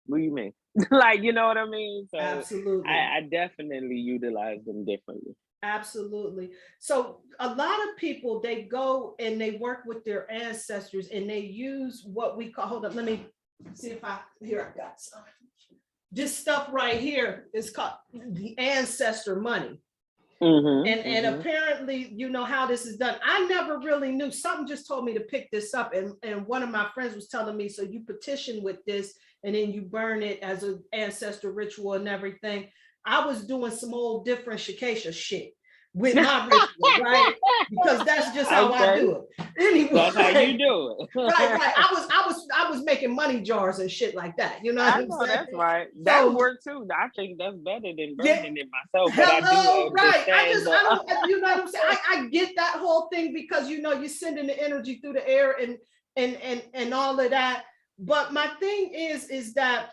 B: What do you mean? Like, you know what I mean? So
A: Absolutely.
B: I definitely utilize them differently.
A: Absolutely. So a lot of people, they go and they work with their ancestors and they use what we call, hold up, let me see if here I got some. This stuff right here is called the ancestor money. And apparently, you know how this is done. I never really knew. Something just told me to pick this up. And one of my friends was telling me, so you petition with this and then you burn it as an ancestor ritual and everything. I was doing some old different Shakesha shit with my ritual, right? Because that's just how I
B: Okay.
A: do it. Anyway,
B: That's how you do it.
A: right. I was making money jars and shit like that. You know what
B: I
A: I'm
B: know that's
A: saying?
B: right. That
A: So
B: worked too. I think that's better than
A: yeah,
B: burning it myself, but I do
A: hello, right.
B: understand
A: I
B: the
A: don't, you know what I'm saying? I get that whole thing because you know you're sending the energy through the air and all of that. But my thing is that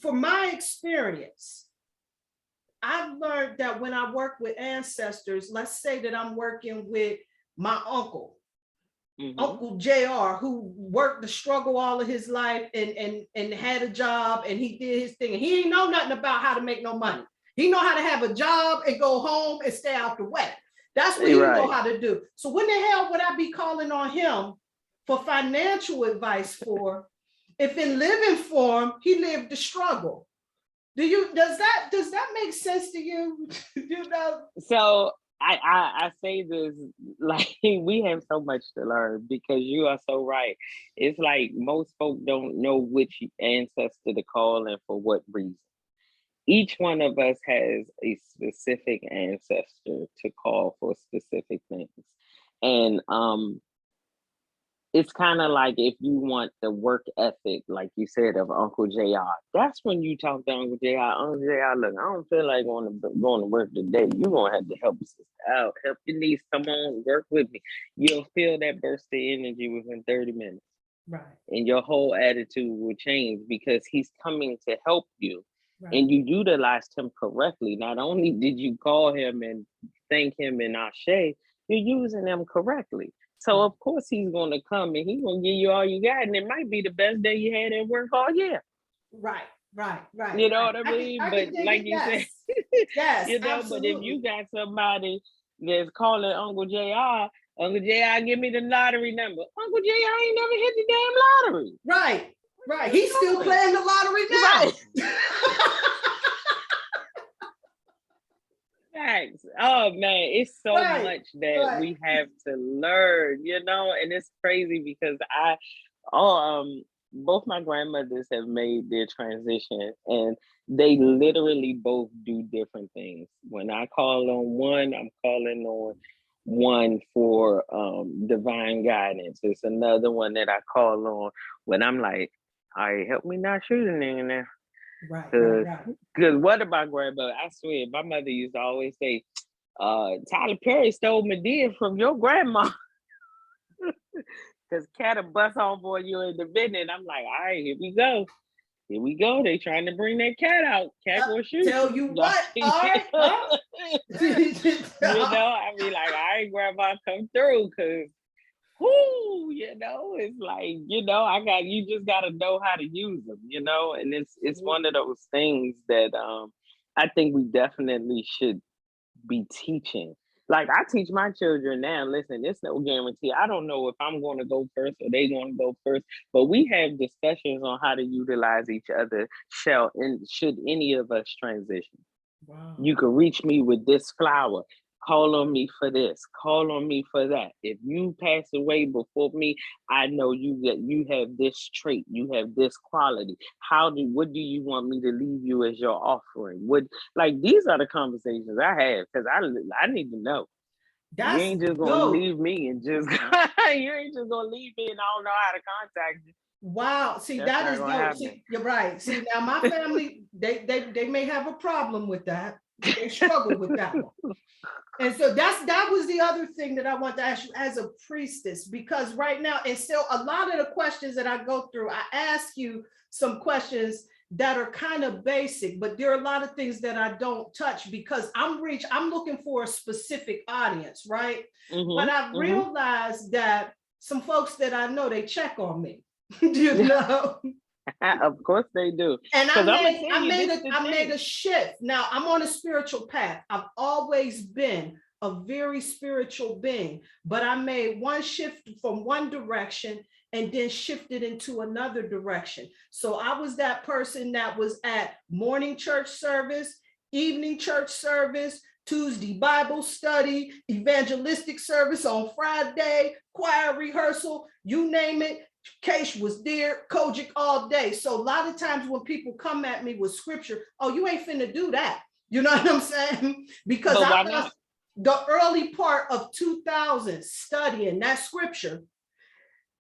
A: for my experience, I've learned that when I work with ancestors, let's say that I'm working with my uncle, Uncle JR, who worked the struggle all of his life and had a job and he did his thing. And he didn't know nothing about how to make no money. He know how to have a job and go home and stay out the way. That's what he know
B: right.
A: how to do. So when the hell would I be calling on him for financial advice for if in living form he lived the struggle? Does that make sense to you? You know?
B: So I say this like we have so much to learn because you are so right. It's like most folk don't know which ancestor to call and for what reason. Each one of us has a specific ancestor to call for specific things. And it's kind of like if you want the work ethic, like you said, of Uncle JR. That's when you talk to Uncle JR. Uncle JR, look, I don't feel like going to work today. You're gonna have to help us out. Help your niece come on, work with me. You'll feel that burst of energy within 30 minutes.
A: Right.
B: and your whole attitude will change because he's coming to help you.
A: Right.
B: And you utilized him correctly. Not only did you call him and thank him in Ashe, you're using him correctly. So
A: Right.
B: of course he's gonna come and he's gonna give you all you got, and it might be the best day you had at work all year.
A: Right. Right. Right.
B: You know
A: Right.
B: what I
A: I can
B: mean?
A: I
B: But
A: can dig
B: like
A: it.
B: you said,
A: Yes. Yes.
B: but if
A: Absolutely.
B: you got somebody that's calling Uncle JR, Uncle JR, give me the lottery number. Uncle JR ain't never hit the damn lottery.
A: Right.
B: What
A: Right.
B: are you
A: He's still
B: doing?
A: playing the lottery
B: Right.
A: now.
B: Facts. Oh man, it's so
A: Right.
B: much that
A: Right.
B: we have to learn, and it's crazy because oh, both my grandmothers have made their transition, and they literally both do different things. When I call on one, I'm calling on one for divine guidance. It's another one that I call on when I'm like, all right, help me not shoot a nigga now.
A: Right.
B: Cause,
A: Right.
B: cause what about grandmother? I swear, my mother used to always say, Tyler Perry stole Medea from your grandma. Cause cat will bust off on you in the minute. I'm like, all right, here we go. Here we go. They trying to bring that cat out. Cat gonna shoot
A: Tell
B: you.
A: you
B: Y'all
A: what.
B: see
A: All right. Huh?
B: I be like, all right, grandma, come through. Cause whoo, it's like, you just gotta know how to use them, and it's one of those things that I think we definitely should be teaching. Like I teach my children now, listen, it's no guarantee. I don't know if I'm gonna go first or they gonna go first, but we have discussions on how to utilize each other should any of us transition.
A: Wow.
B: You can reach me with this flower. Call on me for this. Call on me for that. If you pass away before me, I know you have this trait. You have this quality. What do you want me to leave you as your offering? These are the conversations I have because I need to know. You
A: That's
B: ain't just gonna
A: dope.
B: leave me and just you ain't just gonna leave me and I don't know how to contact you.
A: Wow. See,
B: That's
A: that
B: not
A: is
B: gonna
A: dope.
B: happen.
A: See, you're right. See, now my family, they may have a problem with that. They struggle with that one. And so that was the other thing that I want to ask you as a priestess, because right now, and still a lot of the questions that I go through, I ask you some questions that are kind of basic, but there are a lot of things that I don't touch because I'm looking for a specific audience, right? But I've realized that some folks that I know, they check on me,
B: Of course they do.
A: And I made
B: thing.
A: a shift. Now I'm on a spiritual path. I've always been a very spiritual being, but I made one shift from one direction and then shifted into another direction. So I was that person that was at morning church service, evening church service, Tuesday Bible study, evangelistic service on Friday, choir rehearsal, you name it. Case was there, Kojic all day. So a lot of times when people come at me with scripture, oh, you ain't finna do that. You know what I'm saying? Because I was the early part of 2000 studying that scripture,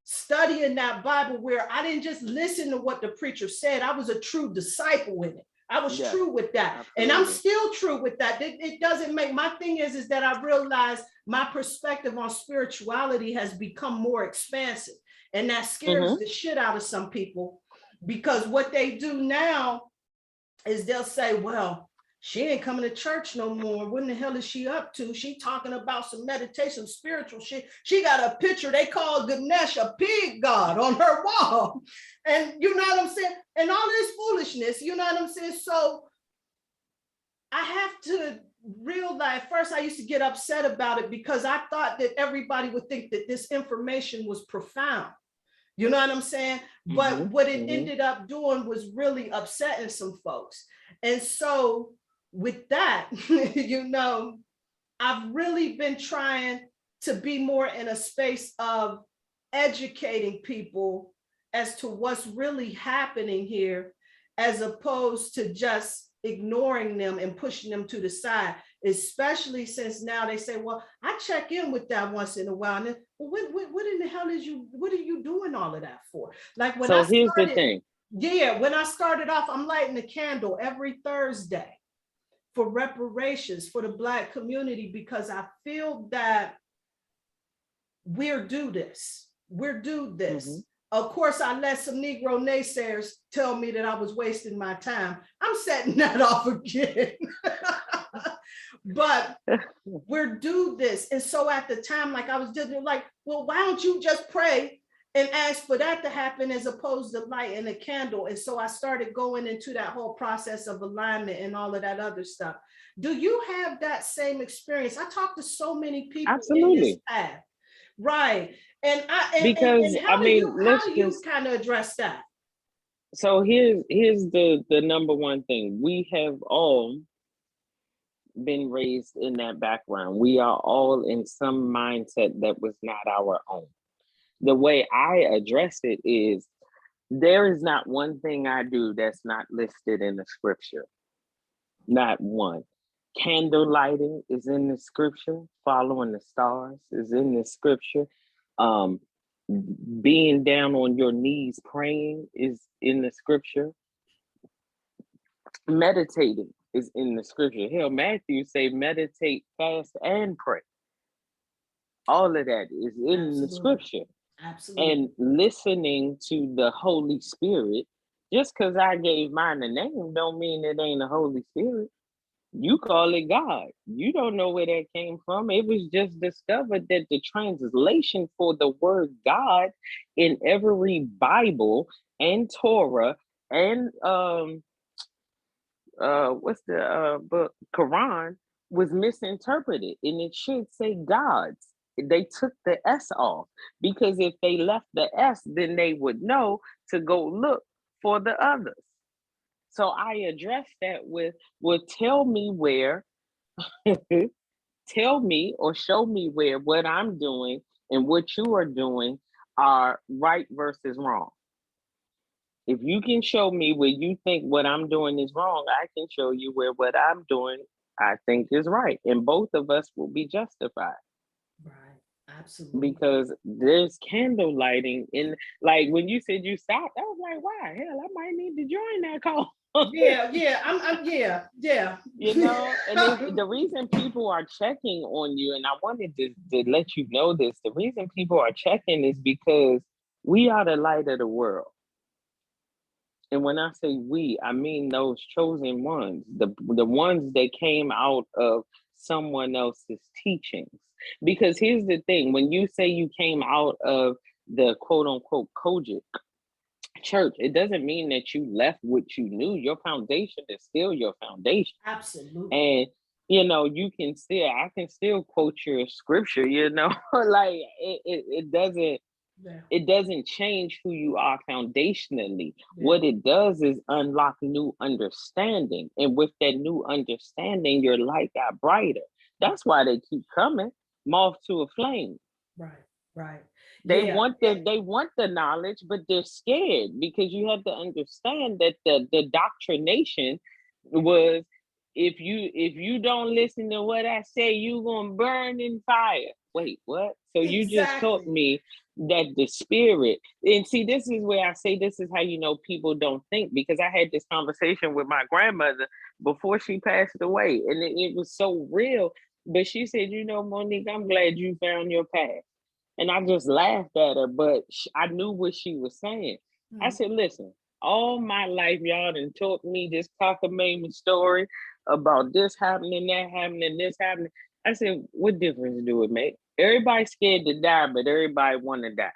A: studying that Bible, where I didn't just listen to what the preacher said. I was a true disciple in it. I was true with that. Absolutely. And I'm still true with that. It doesn't make, my thing is that I realized my perspective on spirituality has become more expansive. And that scares the shit out of some people, because what they do now is they'll say, well, she ain't coming to church no more. What in the hell is she up to? She talking about some meditation, spiritual shit. She got a picture they call Ganesh, a pig god, on her wall. And you know what I'm saying? And all this foolishness, you know what I'm saying? So I have to realize, first I used to get upset about it because I thought that everybody would think that this information was profound. You know what I'm saying? But what it ended up doing was really upsetting some folks. And so with that, I've really been trying to be more in a space of educating people as to what's really happening here, as opposed to just ignoring them and pushing them to the side, especially since now they say, well, I check in with that once in a while. And then, well, what in the hell what are you doing all of that for? Like when
B: here's the thing.
A: Yeah, when I started off, I'm lighting a candle every Thursday for reparations for the Black community, because I feel that we're due this. Of course, I let some Negro naysayers tell me that I was wasting my time. I'm setting that off again. But we're due this. And so at the time, like I was just like, well, why don't you just pray and ask for that to happen as opposed to lighting a candle? And so I started going into that whole process of alignment and all of that other stuff. Do you have that same experience? I talk to so many people in this
B: Absolutely.
A: path. Right. And
B: Because I mean,
A: how
B: let's
A: do you
B: just
A: kind of address that?
B: so here's the number one thing. We have all been raised in that background. We are all in some mindset that was not our own. The way I address it is there is not one thing I do that's not listed in the scripture. Not one. Candle lighting is in the scripture. Following the stars is in the scripture. Um, being down on your knees praying is in the scripture. Meditating is in the scripture. Hell, Matthew say meditate, fast, and pray. All of that is in the
A: Absolutely.
B: scripture.
A: Absolutely.
B: And listening to the Holy Spirit, just because I gave mine a name don't mean it ain't the Holy Spirit. You call it God. You don't know where that came from. It was just discovered that the translation for the word God in every Bible and Torah and what's the book Quran was misinterpreted, and it should say gods. They took the S off because if they left the S, then they would know to go look for the others. So I address that with, well, tell me where, tell me or show me where what I'm doing and what you are doing are right versus wrong. If you can show me where you think what I'm doing is wrong, I can show you where what I'm doing I think is right. And both of us will be justified.
A: Right. Absolutely.
B: Because there's candle lighting in, like when you said you stopped, I was like, wow, hell, I might need to join that call.
A: Yeah, yeah, yeah.
B: You know, and the reason people are checking on you, and I wanted to let you know this, the reason people are checking is because we are the light of the world. And when I say we, I mean those chosen ones, the ones that came out of someone else's teachings. Because here's the thing, when you say you came out of the quote unquote Kojic church, it doesn't mean that you left what you knew. Your foundation is still your foundation.
A: Absolutely.
B: And you know, you can still, I can still quote your scripture, you know, like it doesn't,
A: Yeah.
B: it doesn't change who you are foundationally.
A: Yeah.
B: What it does is unlock new understanding. And with that new understanding, your light got brighter. That's why they keep coming, moth to a flame.
A: Right. Right.
B: They
A: Yeah.
B: want the knowledge, but they're scared because you have to understand that the doctrination was if you don't listen to what I say, you gonna burn in fire. Wait, what? So you just taught
A: Exactly.
B: me that the spirit, and see, this is where I say this is how you know people don't think, because I had this conversation with my grandmother before she passed away, and it was so real. But she said, you know, Monique, I'm glad you found your path. And I just laughed at her, but I knew what she was saying. I
A: Mm.
B: said, listen, all my life, y'all done taught me this cockamamie story about this happening, that happening, this happening. I said, what difference do it make? Everybody's scared to die, but everybody want to die.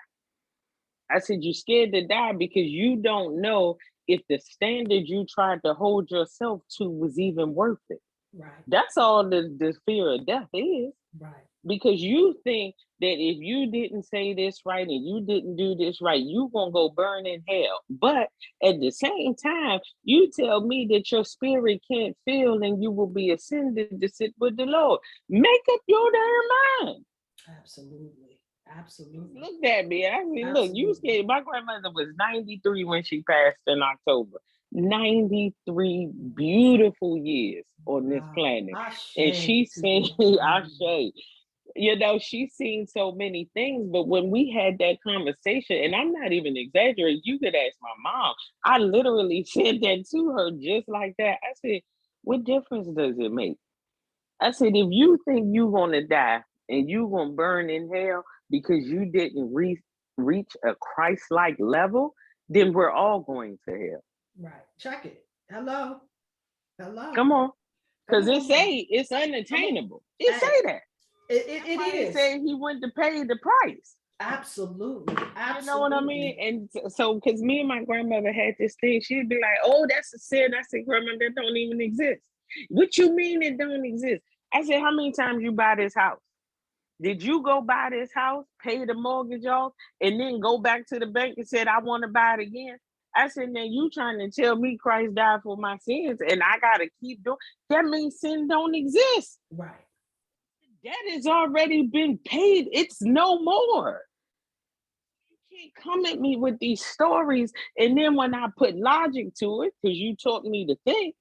B: I said, you're scared to die because you don't know if the standard you tried to hold yourself to was even worth it.
A: Right.
B: That's all the fear of death is.
A: Right.
B: Because you think that if you didn't say this right and you didn't do this right, you gonna go burn in hell. But at the same time, you tell me that your spirit can't feel and you will be ascended to sit with the Lord. Make up your damn mind.
A: Absolutely. Absolutely.
B: Look at me. I mean, look, you
A: Absolutely.
B: scared. My grandmother was 93 when she passed in October. 93 beautiful years on this
A: Wow.
B: planet. And
A: Ashe
B: she
A: to
B: seen,
A: your
B: I
A: name.
B: say, you know, she's seen so many things, but when we had that conversation, and I'm not even exaggerating, you could ask my mom. I literally said that to her just like that. I said, what difference does it make? I said, if you think you're gonna die and you're gonna burn in hell because you didn't read, reach a Christ-like level, then we're all going to hell.
A: Right. Check it. Hello. Hello.
B: Come on.
A: Come
B: Because it
A: on now.
B: say it's
A: Come on.
B: unattainable. It
A: Hey,
B: say that.
A: it
B: That's why it
A: is.
B: said he went to pay the price.
A: Absolutely.
B: You know what I
A: Absolutely.
B: mean? And so, because me and my grandmother had this thing, she'd be like, "Oh, that's a sin." I said, "Grandma, that don't even exist." What you mean it don't exist? I said, "How many times you buy this house? Did you go buy this house, pay the mortgage off, and then go back to the bank and said, I want to buy it again?" I said, "Now you trying to tell me Christ died for my sins and I gotta keep doing that means sin don't exist.
A: Right.
B: That has already been paid. It's no more. You can't come at me with these stories. And then when I put logic to it, because you taught me to think,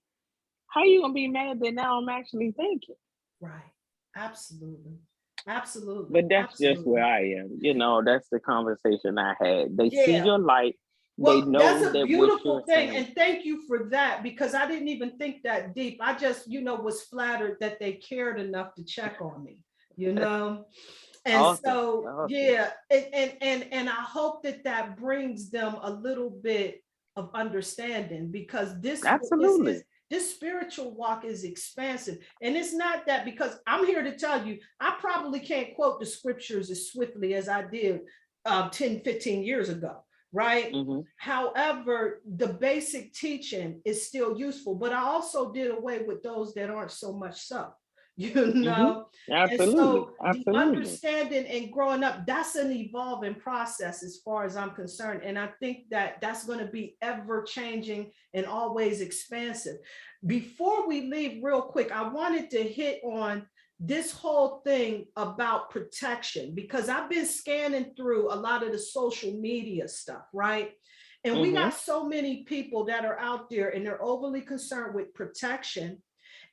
B: how you gonna be mad that now I'm actually thinking?"
A: Right. Absolutely. Absolutely.
B: But that's just
A: Absolutely.
B: where I am. You know, that's the conversation I had. They see
A: Yeah.
B: your light. They
A: Well, that's
B: know
A: a
B: that what
A: beautiful
B: you're
A: thing.
B: saying.
A: And thank you for that, because I didn't even think that deep. I just, was flattered that they cared enough to check on me, you know? And
B: Awesome.
A: so,
B: Awesome.
A: yeah, and I hope that that brings them a little bit of understanding, because this is
B: Absolutely.
A: this spiritual walk is expansive. And it's not that, because I'm here to tell you, I probably can't quote the scriptures as swiftly as I did 10, 15 years ago, right?
B: Mm-hmm.
A: However, the basic teaching is still useful, but I also did away with those that aren't so much so, you
B: Mm-hmm.
A: know? And
B: Absolutely.
A: so the
B: Absolutely.
A: understanding and growing up, that's an evolving process as far as I'm concerned. And I think that that's going to be ever changing and always expansive. Before we leave, real quick, I wanted to hit on this whole thing about protection, because I've been scanning through a lot of the social media stuff, right? And we
B: Mm-hmm.
A: got so many people that are out there and they're overly concerned with protection.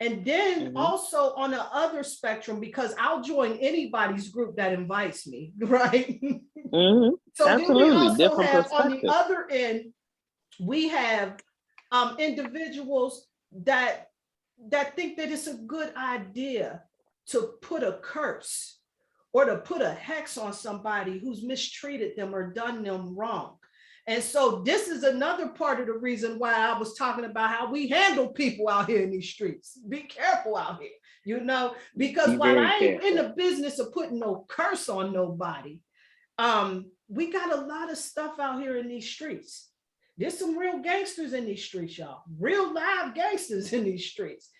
A: And then
B: Mm-hmm.
A: also on the other spectrum, because I'll join anybody's group that invites me, right?
B: Mm-hmm.
A: So then we
B: Absolutely.
A: also
B: Different
A: have on the
B: perspective.
A: other end, we have individuals that think that it's a good idea to put a curse or to put a hex on somebody who's mistreated them or done them wrong. And so this is another part of the reason why I was talking about how we handle people out here in these streets. Be careful out here, because
B: Be
A: while
B: very
A: I ain't in
B: careful.
A: the business of putting no curse on nobody, we got a lot of stuff out here in these streets. There's some real gangsters in these streets, y'all. Real live gangsters in these streets.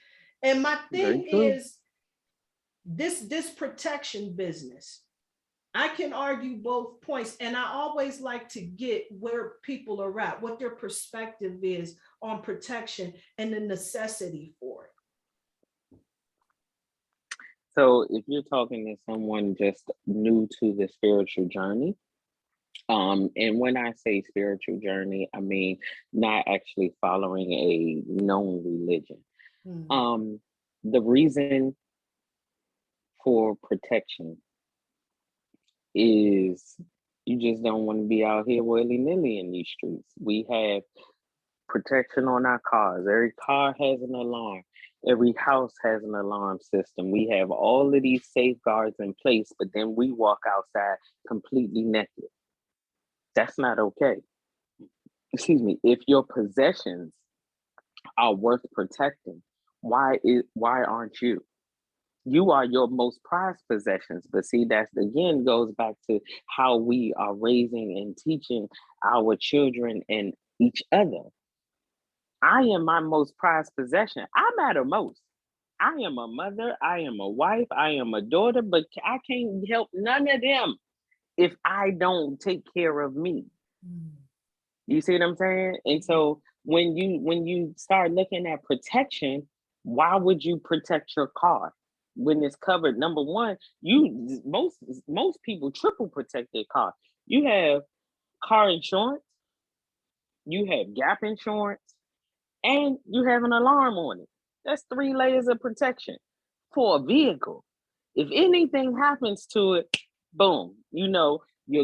A: And my
B: Very
A: thing
B: true.
A: is this protection business. I can argue both points, and I always like to get where people are at, what their perspective is on protection and the necessity for it.
B: So if you're talking to someone just new to the spiritual journey, and when I say spiritual journey, I mean not actually following a known religion.
A: Hmm.
B: Um, the reason for protection is you just don't want to be out here willy-nilly in these streets. We have protection on our cars. Every car has an alarm. Every house has an alarm system. We have all of these safeguards in place, but then we walk outside completely naked. That's not okay. Excuse me. If your possessions are worth protecting, why aren't you? You are your most prized possessions. But see, that's again goes back to how we are raising and teaching our children and each other. I am my most prized possession. I matter most. I am a mother, I am a wife, I am a daughter, but I can't help none of them if I don't take care of me.
A: Hmm.
B: You see what I'm saying? And so when you start looking at protection, why would you protect your car when it's covered? Number one, you most people triple protect their car. You have car insurance, you have gap insurance, and you have an alarm on it. That's three layers of protection for a vehicle. If anything happens to it, boom, you'll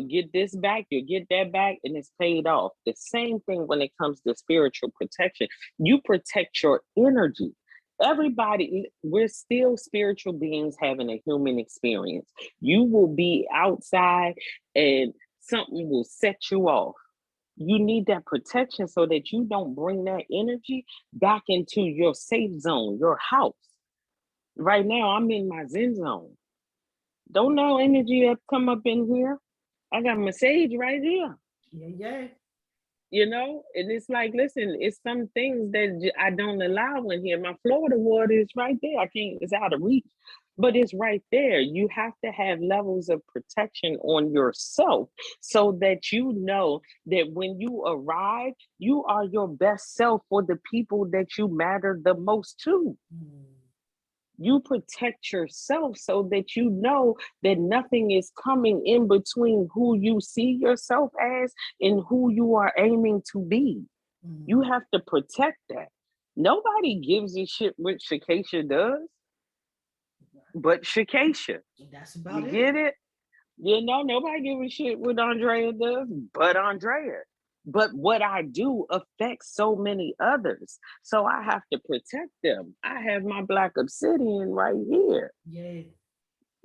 B: get this back, you'll get that back, and it's paid off. The same thing when it comes to spiritual protection. You protect your energy. Everybody, we're still spiritual beings having a human experience. You will be outside and something will set you off. You need that protection so that you don't bring that energy back into your safe zone, your house. Right now, I'm in my Zen zone. Don't know energy have come up in here. I got my sage right here.
A: Yeah.
B: And it's like, listen, it's some things that I don't allow in here. My Florida water is right there. I can't, it's out of reach, but it's right there. You have to have levels of protection on yourself so that you know that when you arrive, you are your best self for the people that you matter the most to. You protect yourself so that you know that nothing is coming in between who you see yourself as and who you are aiming to be. You have to protect that. Nobody gives a shit what Shakesha does, but Shakesha.
A: That's about it.
B: Get it? Nobody gives a shit what Andrea does, but Andrea. But what I do affects so many others. So I have to protect them. I have my black obsidian right here.
A: Yeah.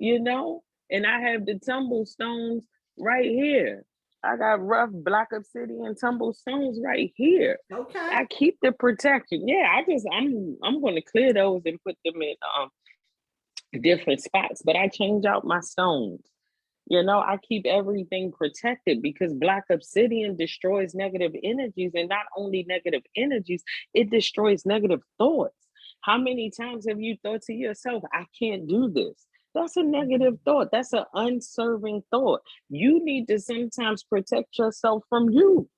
B: And I have the tumble stones right here. I got rough black obsidian tumble stones right here.
A: Okay.
B: I keep the protection. Yeah, I'm going to clear those and put them in different spots, but I change out my stones. I keep everything protected because black obsidian destroys negative energies, and not only negative energies, it destroys negative thoughts. How many times have you thought to yourself, I can't do this? That's a negative thought. That's an unserving thought. You need to sometimes protect yourself from you.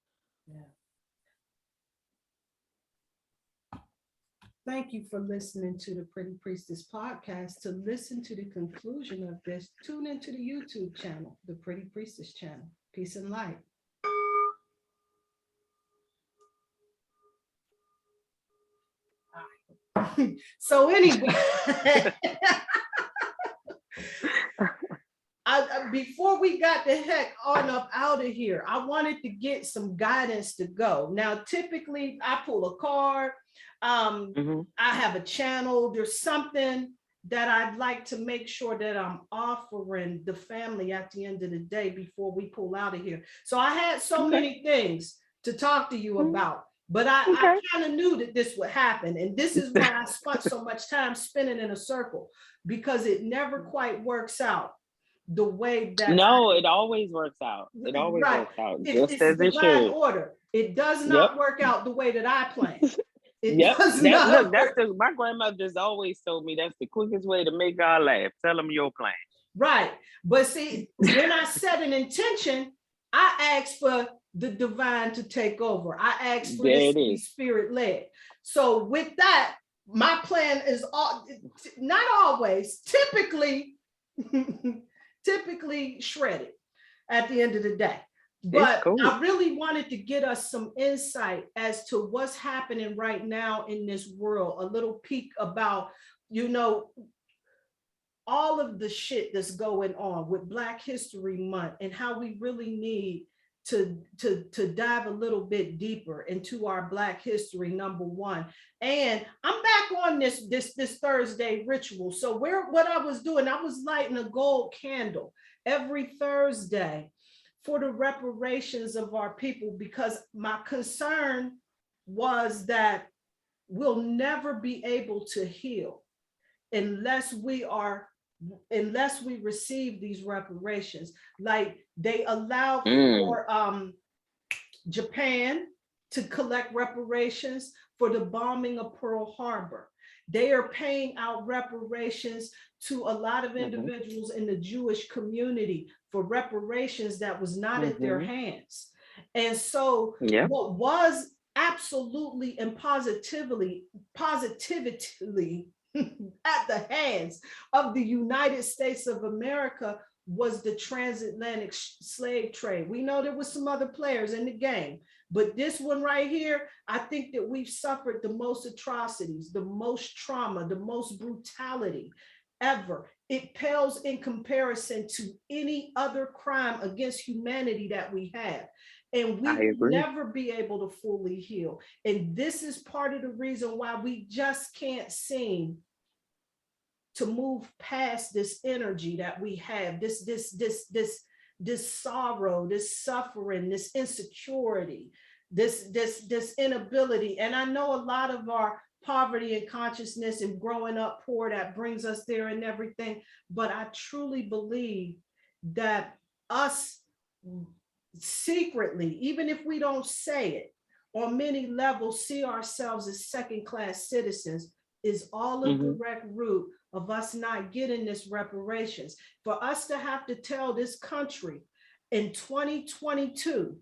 A: Yeah. Thank you for listening to the Pretty Priestess podcast. To listen to the conclusion of this, tune into the YouTube channel, the Pretty Priestess channel. Peace and light. So anyway, before we got the heck on up out of here, I wanted to get some guidance to go. Now, typically I pull a card. I have a channel. There's something that I'd like to make sure that I'm offering the family at the end of the day before we pull out of here. So I had so many things to talk to you about, but I kind of knew that this would happen. And this is why I spent so much time spinning in a circle, because it never quite works out the way that
B: it always works out. It always works out just as it should.
A: Order. It does not work out the way that I planned.
B: My grandmother's always told me that's the quickest way to make God laugh. Tell them your plan.
A: Right. But see, when I set an intention, I ask for the divine to take over. I ask for this to be spirit led. So with that, my plan is not always, typically shredded at the end of the day. But cool. I really wanted to get us some insight as to what's happening right now in this world, a little peek about, all of the shit that's going on with Black History Month and how we really need to dive a little bit deeper into our Black history, number one. And I'm back on this Thursday ritual. So what I was doing, I was lighting a gold candle every Thursday for the reparations of our people, because my concern was that we'll never be able to heal unless we receive these reparations. Like they allow for Japan to collect reparations for the bombing of Pearl Harbor. They are paying out reparations to a lot of individuals in the Jewish community for reparations that was not at their hands. And so what was absolutely and positively at the hands of the United States of America was the transatlantic slave trade. We know there was some other players in the game, but this one right here, I think that we've suffered the most atrocities, the most trauma, the most brutality ever. It pales in comparison to any other crime against humanity that we have. And we will never be able to fully heal. And this is part of the reason why we just can't seem to move past this energy that we have, this this sorrow, this suffering, this insecurity, this inability. And I know a lot of our poverty and consciousness and growing up poor, that brings us there and everything. But I truly believe that us secretly, even if we don't say it, on many levels see ourselves as second-class citizens, is all a direct root of us not getting this reparations. For us to have to tell this country in 2022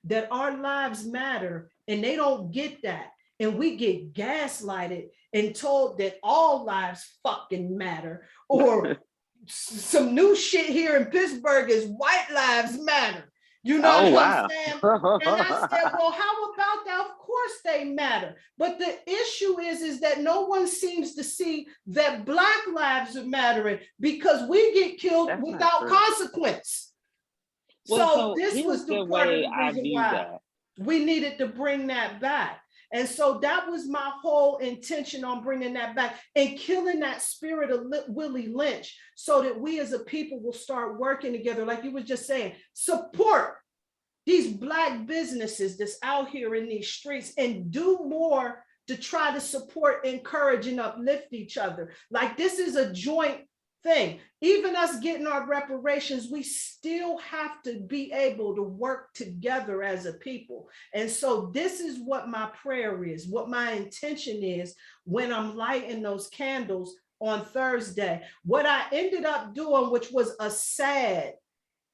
A: that our lives matter, and they don't get that, and we get gaslighted and told that all lives fucking matter, or some new shit here in Pittsburgh is white lives matter. You know what I'm saying? And I said, well, how about that? Of course they matter. But the issue is that no one seems to see that Black lives are mattering, because we get killed without consequence.
B: Well,
A: so this was the part of the reason why
B: that
A: we needed to bring that back. And so that was my whole intention on bringing that back and killing that spirit of Willie Lynch, so that we as a people will start working together. Like you were just saying, support these Black businesses that's out here in these streets, and do more to try to support, encourage, and uplift each other. Like, this is a joint thing. Even us getting our reparations, we still have to be able to work together as a people. And so this is what my prayer is, what my intention is when I'm lighting those candles on Thursday. What I ended up doing, which was a sad,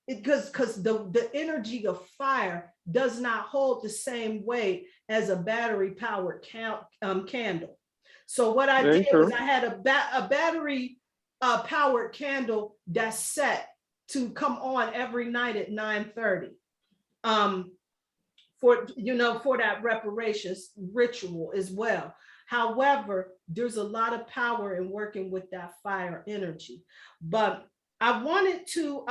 A: because the energy of fire does not hold the same weight as a battery powered candle. So what I did was I had a battery powered candle that's set to come on every night at 9:30 for that reparations ritual as well. However, there's a lot of power in working with that fire energy. But I wanted to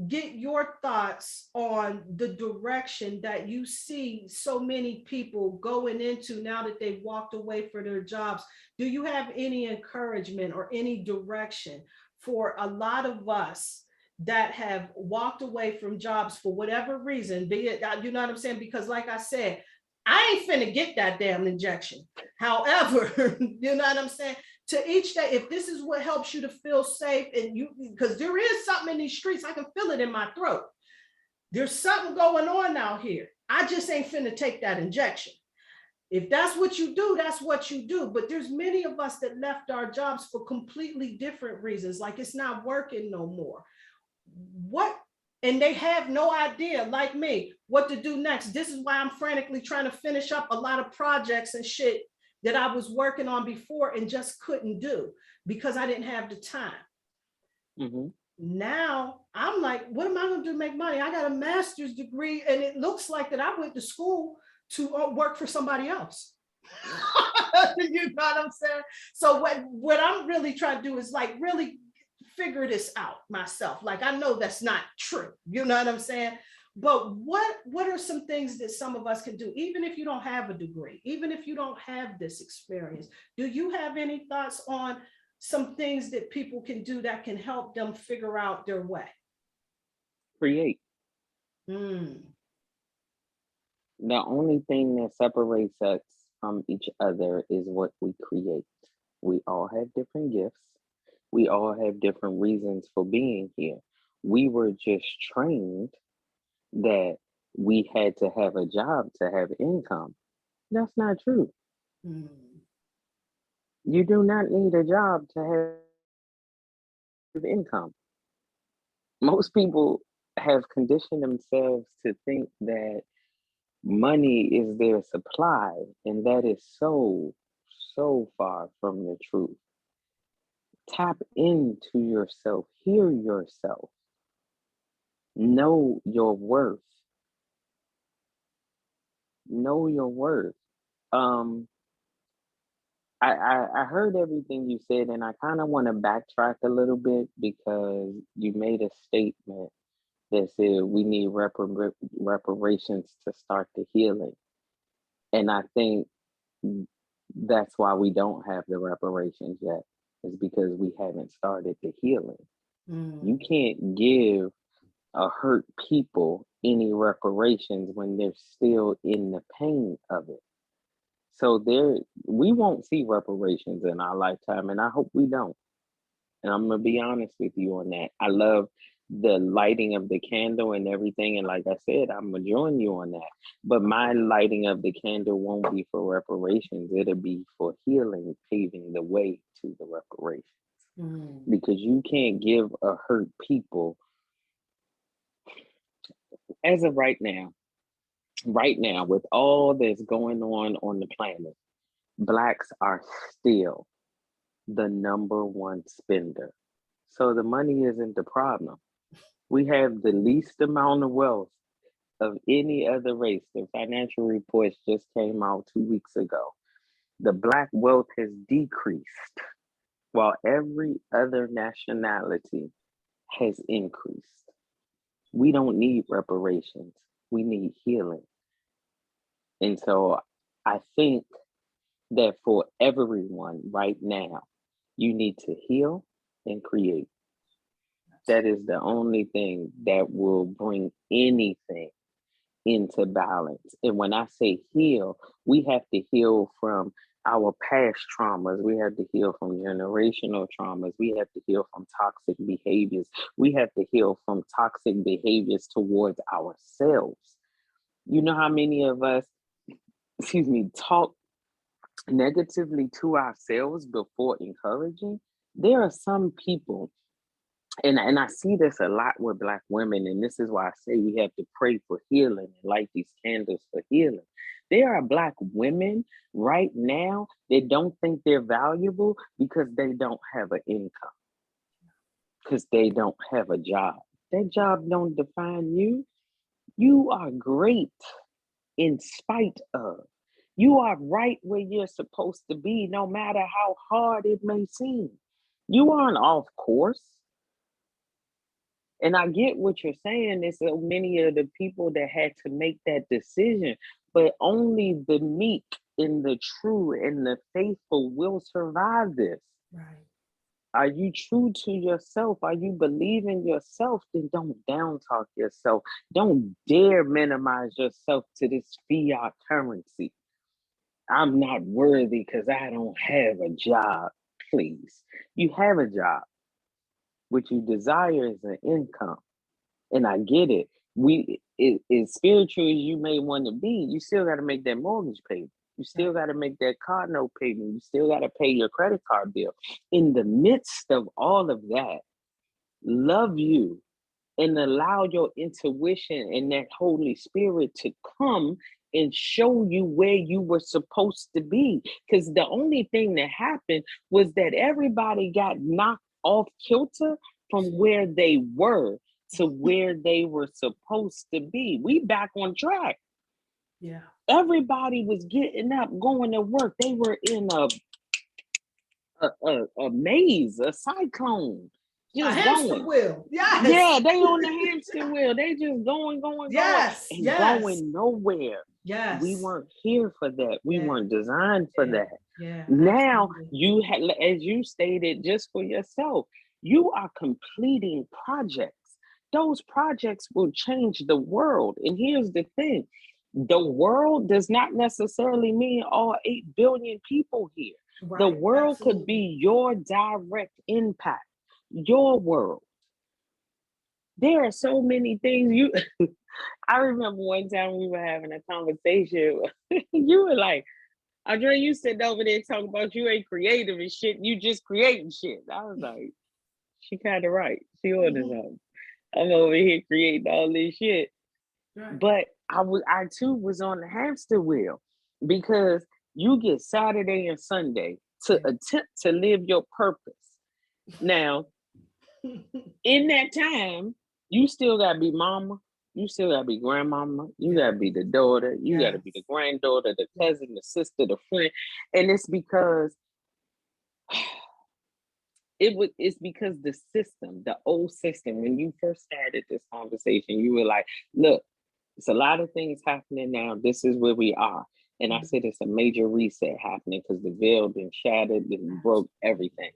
A: get your thoughts on the direction that you see so many people going into now that they've walked away for their jobs. Do you have any encouragement or any direction for a lot of us that have walked away from jobs for whatever reason, be it, you know what I'm saying? Because like I said, I ain't finna get that damn injection. However, you know what I'm saying? To each day, if this is what helps you to feel safe, and you, because there is something in these streets, I can feel it in my throat. There's something going on out here. I just ain't finna take that injection. If that's what you do, that's what you do. But there's many of us that left our jobs for completely different reasons, like it's not working no more. And they have no idea, like me, what to do next. This is why I'm frantically trying to finish up a lot of projects and shit that I was working on before and just couldn't do because I didn't have the time. Now I'm like, what am I going to do to make money? I got a master's degree, and it looks like that I went to school to work for somebody else. You know what I'm saying? So what I'm really trying to do is like really figure this out myself. Like, I know that's not true. You know what I'm saying? But what are some things that some of us can do, even if you don't have a degree, even if you don't have this experience? Do you have any thoughts on some things that people can do that can help them figure out their way?
B: Create. The only thing that separates us from each other is what we create. We all have different gifts. We all have different reasons for being here. We were just trained that we had to have a job to have income. That's not true. You do not need a job to have income. Most people have conditioned themselves to think that money is their supply, and that is so far from the truth. Tap into yourself, hear yourself, know your worth. Know your worth. I heard everything you said, and I kind of want to backtrack a little bit because you made a statement that said we need reparations to start the healing. And I think that's why we don't have the reparations yet, is because we haven't started the healing. You can't give hurt people any reparations when they're still in the pain of it. So we won't see reparations in our lifetime, and I hope we don't. And I'm gonna be honest with you on that. I love the lighting of the candle and everything, and like I said, I'm gonna join you on that. But my lighting of the candle won't be for reparations. It'll be for healing, paving the way to the reparations. Because you can't give a hurt people as of right now, with all that's going on the planet, Blacks are still the number one spender. So the money isn't the problem. We have the least amount of wealth of any other race. The financial reports just came out 2 weeks ago. The Black wealth has decreased while every other nationality has increased. We don't need reparations. We need healing. And so I think that for everyone right now, you need to heal and create. That is the only thing that will bring anything into balance. And when I say heal, we have to heal from our past traumas. We have to heal from generational traumas. We have to heal from toxic behaviors. We have to heal from toxic behaviors towards ourselves. You know how many of us, talk negatively to ourselves before encouraging? There are some people, and I see this a lot with Black women, and this is why I say we have to pray for healing and light these candles for healing. There are Black women right now that don't think they're valuable because they don't have an income, because they don't have a job. That job don't define you. You are great in spite of. You are right where you're supposed to be, no matter how hard it may seem. You aren't off course. And I get what you're saying. There's so many of the people that had to make that decision, but only the meek and the true and the faithful will survive this.
A: Right.
B: Are you true to yourself? Are you believing yourself? Then don't down talk yourself. Don't dare minimize yourself to this fiat currency. I'm not worthy because I don't have a job. Please. You have a job. What you desire is an income. And I get it. As spiritual as you may want to be, you still got to make that mortgage payment. You still got to make that car note payment. You still got to pay your credit card bill. In the midst of all of that, love you and allow your intuition and that Holy Spirit to come and show you where you were supposed to be. Because the only thing that happened was that everybody got knocked off kilter from where they were to where they were supposed to be. We back on track.
A: Yeah.
B: Everybody was getting up, going to work. They were in a maze, a cyclone, just
A: a hamster
B: going.
A: wheel. Yes.
B: Yeah, they on the hamster wheel. They just going,
A: yes.
B: and
A: yes.
B: going nowhere.
A: Yes.
B: We weren't here for that. We weren't designed for that.
A: Yeah.
B: Now you had, as you stated, just for yourself, you are completing projects. Those projects will change the world. And here's the thing. The world does not necessarily mean all 8 billion people here. Right, the world could be your direct impact, your world. There are so many things I remember one time we were having a conversation. You were like, Andrea, you sitting over there talking about you ain't creative and shit. You just creating shit. I was like, she kind of right. She on to something. I'm over here creating all this shit. Right. But I too was on the hamster wheel because you get Saturday and Sunday to attempt to live your purpose. Now, in that time, you still gotta be mama, you still gotta be grandmama, you gotta be the daughter, you gotta be the granddaughter, the cousin, the sister, the friend. And it's because it's because the system, the old system, when you first started this conversation, you were like, look, it's a lot of things happening now. This is where we are. And I said it's a major reset happening because the veil been shattered and broke everything.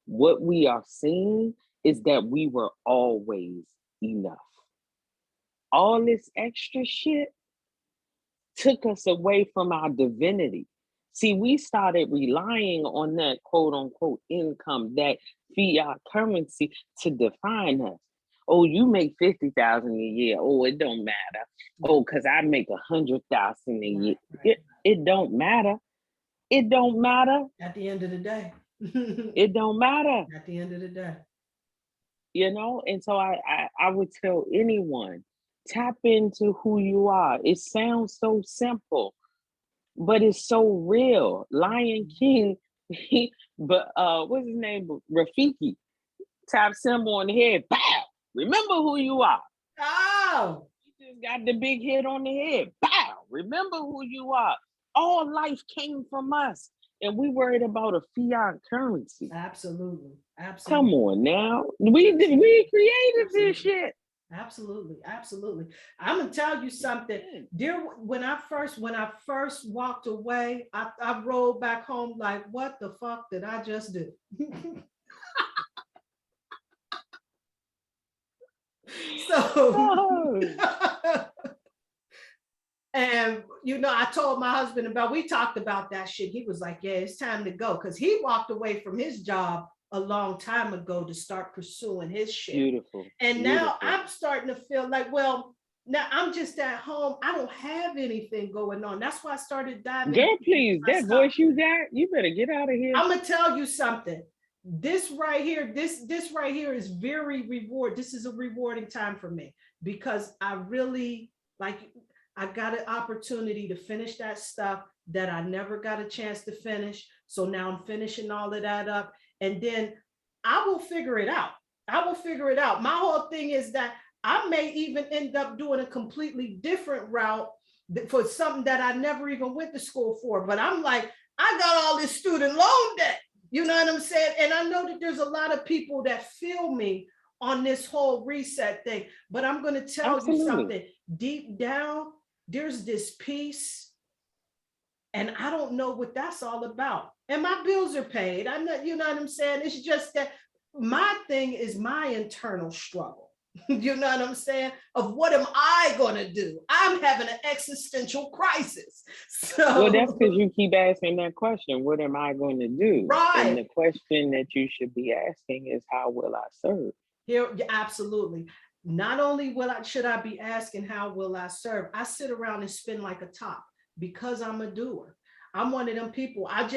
B: What we are seeing is that we were always enough. all this extra shit took us away from our divinity. See, we started relying on that quote unquote income, that fiat currency to define us. Oh, you make 50,000 a year. Oh, it don't matter. Oh, because I make 100,000 a year. It don't matter. It don't matter.
A: At the end of the day.
B: It don't matter.
A: At the end of the day.
B: You know, and so I would tell anyone, tap into who you are. It sounds so simple, but it's so real. Lion King, but what's his name? Rafiki, tap symbol on the head, bow. Remember who you are.
A: Oh,
B: You just got the big hit on the head, bow. Remember who you are. All life came from us, and we worried about a fiat currency.
A: Absolutely.
B: Come on now, we created this shit.
A: Absolutely. I'm gonna tell you something, dear. When I first walked away, I rolled back home like, what the fuck did I just do? So and I told my husband we talked about that shit. He was like, yeah, it's time to go, because he walked away from his job a long time ago to start pursuing his shit.
B: Beautiful.
A: And now I'm starting to feel like, well, now I'm just at home. I don't have anything going on. That's why I started diving.
B: Girl, please, that voice you got, you better get out of here.
A: I'm gonna tell you something. This right here, this right here is very rewarding. This is a rewarding time for me, because I really I got an opportunity to finish that stuff that I never got a chance to finish. So now I'm finishing all of that up, and then I will figure it out. My whole thing is that I may even end up doing a completely different route for something that I never even went to school for. But I'm like, I got all this student loan debt. You know what I'm saying? And I know that there's a lot of people that feel me on this whole reset thing. But I'm going to tell you something. Deep down, there's this peace. And I don't know what that's all about. And my bills are paid. I'm not, you know what I'm saying? It's just that my thing is my internal struggle. You know what I'm saying? Of what am I going to do? I'm having an existential crisis. So,
B: well, that's because you keep asking that question. What am I going to do?
A: Right.
B: And the question that you should be asking is, how will I serve?
A: Here, absolutely. Not only should I be asking, how will I serve? I sit around and spin like a top, because I'm a doer. I'm one of them people. I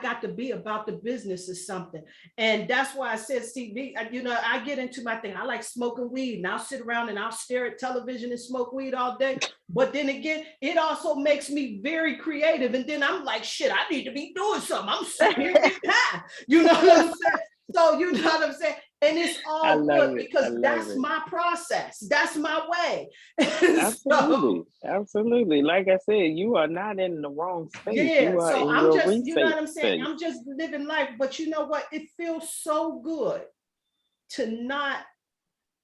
A: got to be about the business or something. And that's why I said, see, I get into my thing. I like smoking weed, and I'll sit around and I'll stare at television and smoke weed all day. But then again, it also makes me very creative. And then I'm like, shit, I need to be doing something. I'm sitting here getting high. You know what I'm saying? So you know what I'm saying? And it's all good, because that's my process. That's my way.
B: Absolutely. Absolutely. Like I said, you are not in the wrong space.
A: Yeah,
B: you are
A: so
B: in
A: I'm
B: your
A: just, you know what I'm saying?
B: space.
A: I'm just living life. But you know what? It feels so good to not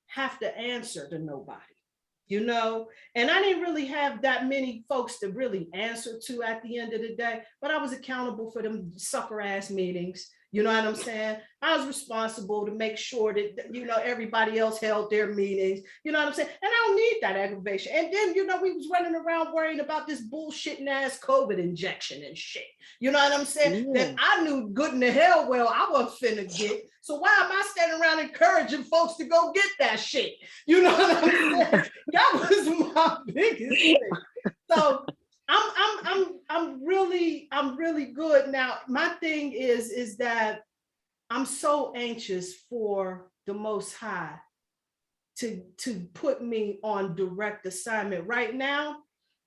A: have to answer to nobody. And I didn't really have that many folks to really answer to at the end of the day, but I was accountable for them sucker ass meetings. You know what I'm saying? I was responsible to make sure that, everybody else held their meetings. You know what I'm saying? And I don't need that aggravation. And then, we was running around worrying about this bullshitting ass COVID injection and shit. You know what I'm saying?
B: Yeah.
A: That I knew good in the hell well I wasn't finna get. So why am I standing around encouraging folks to go get that shit? You know what I'm saying? That was my biggest thing. So I'm really good now. My thing is that I'm so anxious for the Most High to put me on direct assignment right now.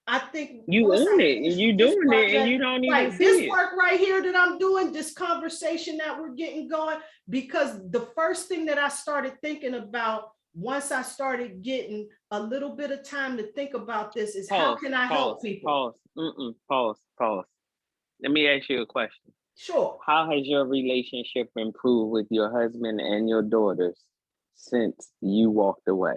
A: I think
B: you own it, and you doing it, and you don't even see
A: this work right here that I'm doing, this conversation that we're getting going, because the first thing that I started thinking about once I started getting a little bit of time to think about this is, how can I help people?
B: Pause. Let me ask you a question.
A: Sure.
B: How has your relationship improved with your husband and your daughters since you walked away?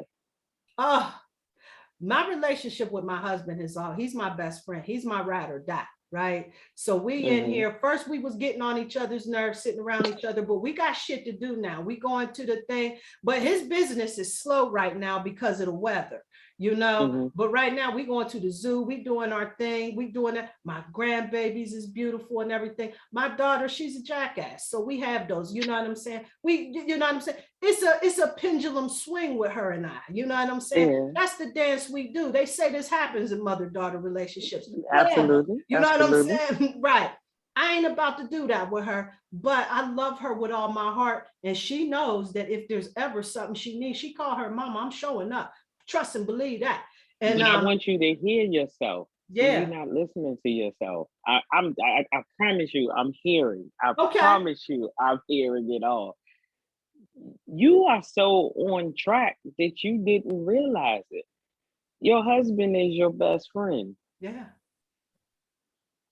A: My relationship with my husband he's my best friend. He's my ride or die. Right. So we in here, first we was getting on each other's nerves, sitting around each other, but we got shit to do now. We going to the thing, but his business is slow right now because of the weather. you know.
B: Mm-hmm.
A: But right now we going to the zoo, we doing our thing, we doing that. My grandbabies is beautiful and everything. My daughter, she's a jackass, so we have those, you know what I'm saying? You know what I'm saying? It's a pendulum swing with her and I, you know what I'm saying?
B: Yeah,
A: That's the dance we do. They say this happens in mother-daughter relationships, whatever,
B: absolutely,
A: you know what I'm
B: absolutely.
A: saying? Right. I ain't about to do that with her, but I love her with all my heart. And she knows that if there's ever something she needs, she call her mama, I'm showing up. Trust and believe that. And
B: But I want you to hear yourself. See, you're
A: yeah,
B: not listening to yourself. I promise you, I'm hearing. I
A: okay.
B: promise you, I'm hearing it all. You are so on track that you didn't realize it. Your husband is your best friend.
A: Yeah,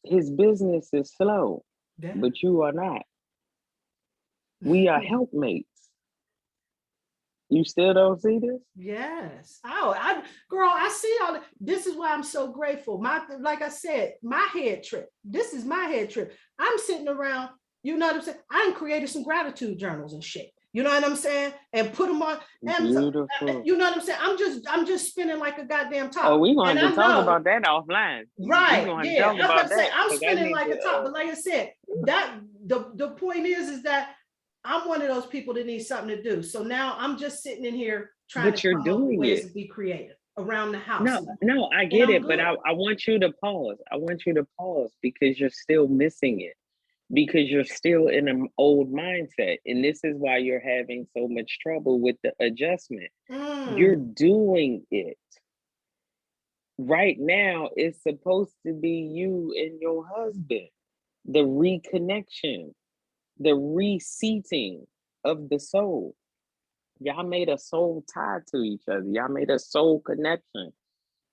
B: His business is slow,
A: yeah.
B: but you are not. We are helpmates. You still don't see this?
A: Yes. Oh, girl, I see all that. This is why I'm so grateful. Like I said, my head trip. This is my head trip. I'm sitting around, you know what I'm saying? I created some gratitude journals and shit. You know what I'm saying? And put them on Amazon.
B: Beautiful.
A: You know what I'm saying? I'm just spinning like a goddamn
B: Oh,
A: top.
B: we're going
A: And
B: to have
A: I
B: to talk
A: know,
B: about that offline. We're
A: right,
B: going to have to
A: yeah.
B: talk
A: I was about
B: about
A: to say
B: that
A: I'm
B: because I
A: spinning
B: need
A: like
B: to.
A: a top, but like I said, that the point is that I'm one of those people that need something to do. So now I'm just sitting in here trying to
B: But you're
A: come up with
B: doing
A: ways
B: it.
A: to be creative around the house.
B: No, no, I
A: And
B: get
A: I'm
B: it, but
A: good.
B: I want you to pause. I want you to pause because you're still missing it, because you're still in an old mindset. And this is why you're having so much trouble with the adjustment. You're
A: Mm,
B: doing it. Right now, it's supposed to be you and your husband, the reconnection, the reseating of the soul. Y'all made a soul tie to each other. Y'all made a soul connection.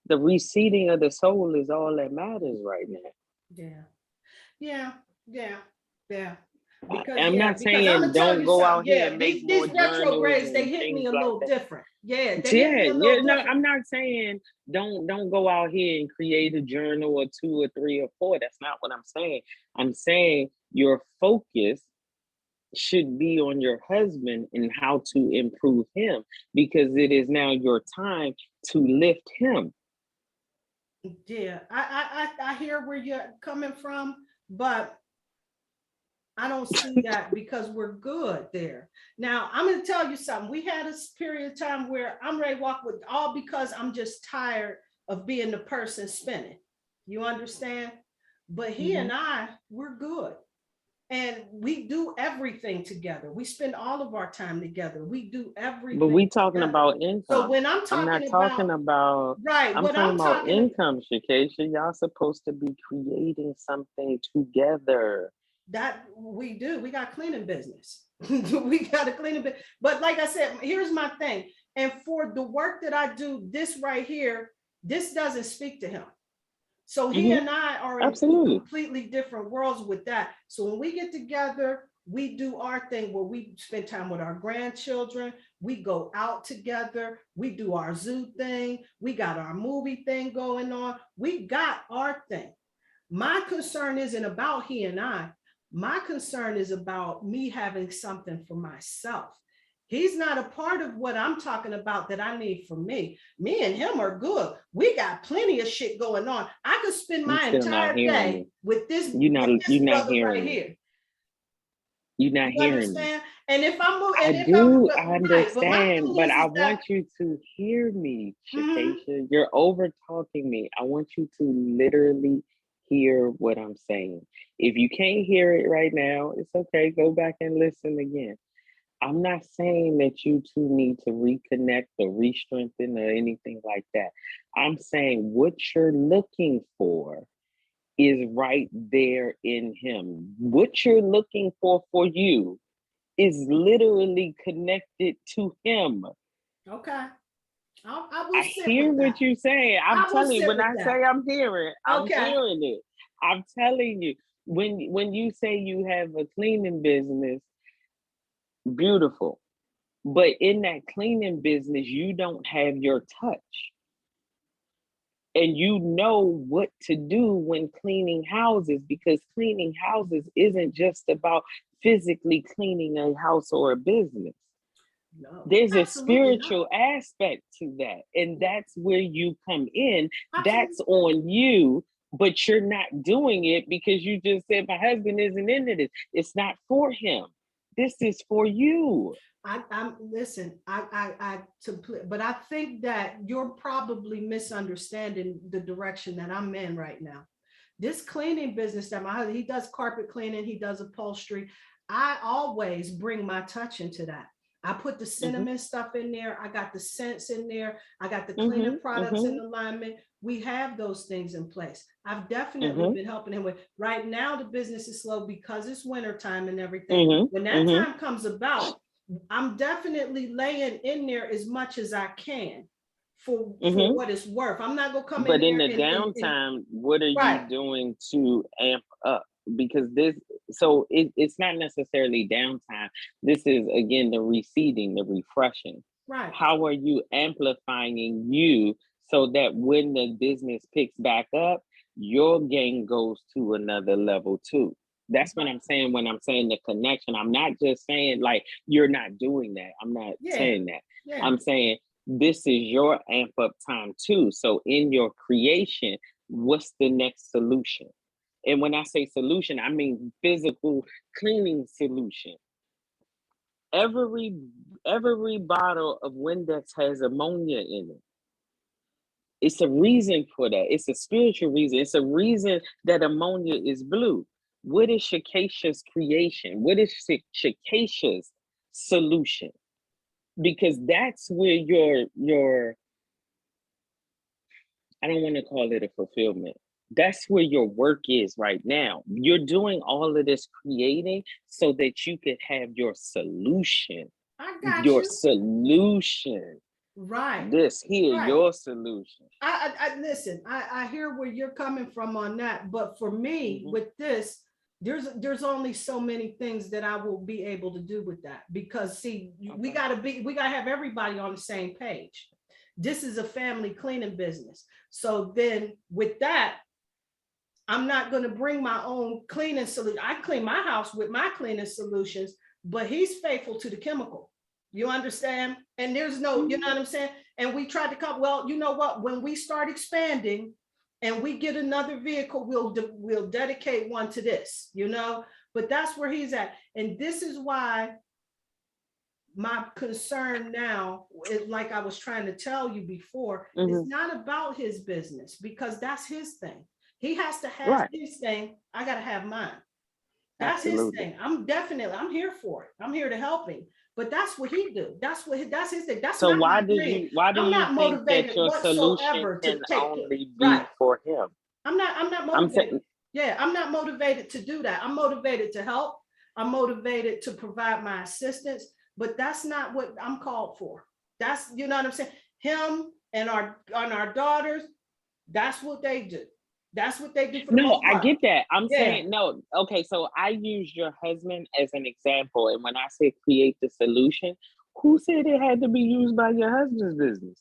B: The reseating of the soul is all that matters right now.
A: yeah. Yeah. Yeah. Yeah. Because
B: I'm
A: yeah,
B: not
A: because I'm
B: saying
A: gonna tell
B: don't
A: you
B: go
A: something.
B: out here
A: Yeah,
B: and make
A: these
B: more journals
A: retrogrades, they
B: and
A: hit me
B: things
A: a
B: like
A: little
B: that.
A: different. Yeah, they hit
B: Yeah,
A: me a
B: yeah.
A: little
B: No,
A: different.
B: I'm not saying don't go out here and create a journal or two or three or four. That's not what I'm saying. I'm saying your focus should be on your husband and how to improve him because it is now your time to lift him.
A: Yeah, I hear where you're coming from, but I don't see that because we're good there. Now, I'm going to tell you something. We had a period of time where I'm ready to walk with all because I'm just tired of being the person spinning. You understand? But he
B: Mhm.
A: and I, we're good. And we do everything together. We spend all of our time together. We do
B: But
A: everything
B: we talking
A: together.
B: about
A: So
B: income.
A: when I'm
B: I'm not
A: talking about,
B: talking about.
A: right,
B: I'm
A: what
B: talking
A: I'm
B: about
A: talking
B: income, Shakesha. Y'all supposed to be creating something together.
A: that we do. We got cleaning business. We got a cleaning business. But like I said, here's my thing. And for the work that I do, this right here, this doesn't speak to him. So he
B: Hmm.
A: and I are in two
B: Absolutely.
A: completely different worlds with that. So when we get together, we do our thing where we spend time with our grandchildren. We go out together. We do our zoo thing. We got our movie thing going on. We got our thing. My concern isn't about he and I. My concern is about me having something for myself. He's not a part of what I'm talking about that I need for me. Me and him are good. We got plenty of shit going on. I could spend
B: You
A: my
B: still not
A: entire
B: hearing
A: day
B: me.
A: with this
B: You're not
A: brother right
B: hearing me.
A: here.
B: You're not
A: You
B: hearing me.
A: understand? And if I'm
B: I
A: and if I'm
B: do, I
A: right, but my
B: understand,
A: thing
B: but I
A: is that
B: want you to hear me,
A: mhm,
B: Shakesha. You're over talking me. I want you to literally hear what I'm saying. If you can't hear it right now, it's okay. Go back and listen again. I'm not saying that you two need to reconnect or re-strengthen or anything like that. I'm saying what you're looking for is right there in him. What you're looking for you is literally connected to him.
A: okay. I will
B: I
A: sit
B: hear
A: with that.
B: what you're saying. I'm
A: I will
B: telling you,
A: sit
B: when
A: with
B: I
A: that.
B: say I'm
A: Okay.
B: hearing it. I'm telling you, when you say you have a cleaning business, beautiful. But in that cleaning business, you don't have your touch. And you know what to do when cleaning houses because cleaning houses isn't just about physically cleaning a house or a business.
A: No,
B: There's a
A: absolutely not.
B: spiritual aspect to that. And that's where you come in.
A: Absolutely.
B: That's on you, but you're not doing it because you just said, my husband isn't into this. It's not for him. This is for you.
A: I'm listen. But I think that you're probably misunderstanding the direction that I'm in right now. This cleaning business that my husband, he does carpet cleaning, he does upholstery. I always bring my touch into that. I put the
B: Mm-hmm,
A: cinnamon stuff in there. I got the scents in there. I got the
B: mm-hmm,
A: cleaning products in
B: mm-hmm,
A: alignment. We have those things in place. I've definitely
B: mm-hmm,
A: been helping him with. Right now, the business is slow because it's winter time and everything.
B: mm-hmm,
A: When that
B: mm-hmm,
A: time comes about, I'm definitely laying in there as much as I can for
B: mm-hmm.
A: what it's worth. I'm not gonna come in
B: But in
A: there
B: the
A: and
B: downtime, what are you
A: right,
B: doing to amp up? Because it's not necessarily downtime. This is again the reseeding, the refreshing.
A: right.
B: How are you amplifying you so that when the business picks back up, your game goes to another level too? That's what I'm saying when I'm saying the connection. I'm not just saying like you're not doing that. I'm not
A: Yeah,
B: saying that.
A: yeah.
B: I'm saying this is your amp up time too. So in your creation, what's the next solution? And when I say solution, I mean physical cleaning solution. Every every bottle of Windex has ammonia in it. It's a reason for that. It's a spiritual reason. It's a reason that ammonia is blue. What is Shakesha's creation? What is Shakesha's solution? Because that's where your I don't want to call it a fulfillment. That's where your work is right now. You're doing all of this creating so that you could have your solution.
A: I got
B: Your
A: you.
B: solution.
A: Right,
B: This here,
A: right.
B: your solution.
A: I listen. I hear where you're coming from on that, but for me,
B: Mm-hmm.
A: with this, there's only so many things that I will be able to do with that because see,
B: Okay.
A: we gotta have everybody on the same page. This is a family cleaning business, so then with that, I'm not going to bring my own cleaning solution. I clean my house with my cleaning solutions, but he's faithful to the chemical. You understand? And there's no, you know what I'm saying? And we tried to come, well, you know what? When we start expanding and we get another vehicle, we'll dedicate one to this, you know? But that's where he's at. And this is why my concern now, like I was trying to tell you before,
B: Mm-hmm.
A: is not about his business because that's his thing. He has to have
B: Right.
A: his thing. I got to have mine. That's his
B: Absolutely.
A: thing. I'm here for it. I'm here to help him. But that's what he do. That's his thing. That's
B: So
A: not my dream.
B: why do
A: I'm
B: you
A: not
B: think that
A: motivated
B: your solution
A: whatsoever to
B: can
A: take it.
B: only be
A: Right.
B: for him?
A: I'm not
B: I'm
A: motivated.
B: saying
A: Yeah, I'm not motivated to do that. I'm motivated to help. I'm motivated to provide my assistance, but that's not what I'm called for. That's, you know what I'm saying? Him and our daughters, that's what they do. That's what they do for the
B: no,
A: most
B: I
A: part.
B: get that. I'm
A: Yeah.
B: saying no. Okay, so I use your husband as an example, and when I say create the solution, who said it had to be used by your husband's business?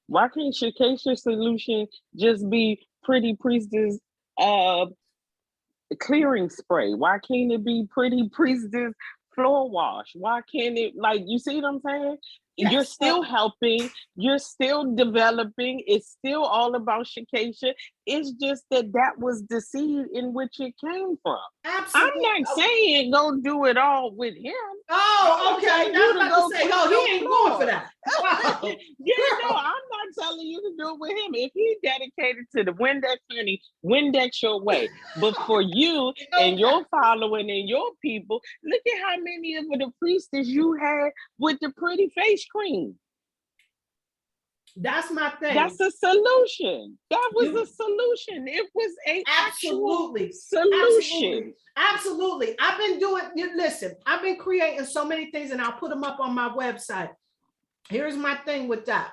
B: Why can't Shakesha's solution just be Pretty Priestess uh clearing spray? Why can't it be Pretty Priestess floor wash? Why can't it, like, you see what I'm saying? You're
A: Yes.
B: still helping, you're still developing. It's still all about Shakesha. It's just that that was the seed in which it came from. I'm
A: Absolutely.
B: not saying go do it all with him.
A: Oh,
B: I'm
A: okay.
B: telling
A: Now
B: you
A: I'm
B: to
A: about to
B: go
A: say,
B: clean
A: oh,
B: your
A: he ain't going for
B: floor.
A: that. Oh,
B: Yeah, no,
A: girl.
B: I'm not telling you to do it with him. If he dedicated to the Windex, honey, Windex your way. But for you and
A: Okay.
B: your following and your people, look at how many of the priestess you had with the pretty face cream.
A: That's my thing.
B: That's a solution. That was a
A: You
B: solution. It was an actual
A: absolutely, absolutely,
B: solution.
A: absolutely. I've been doing, you listen, I've been creating so many things and I'll put them up on my website. Here's my thing with that.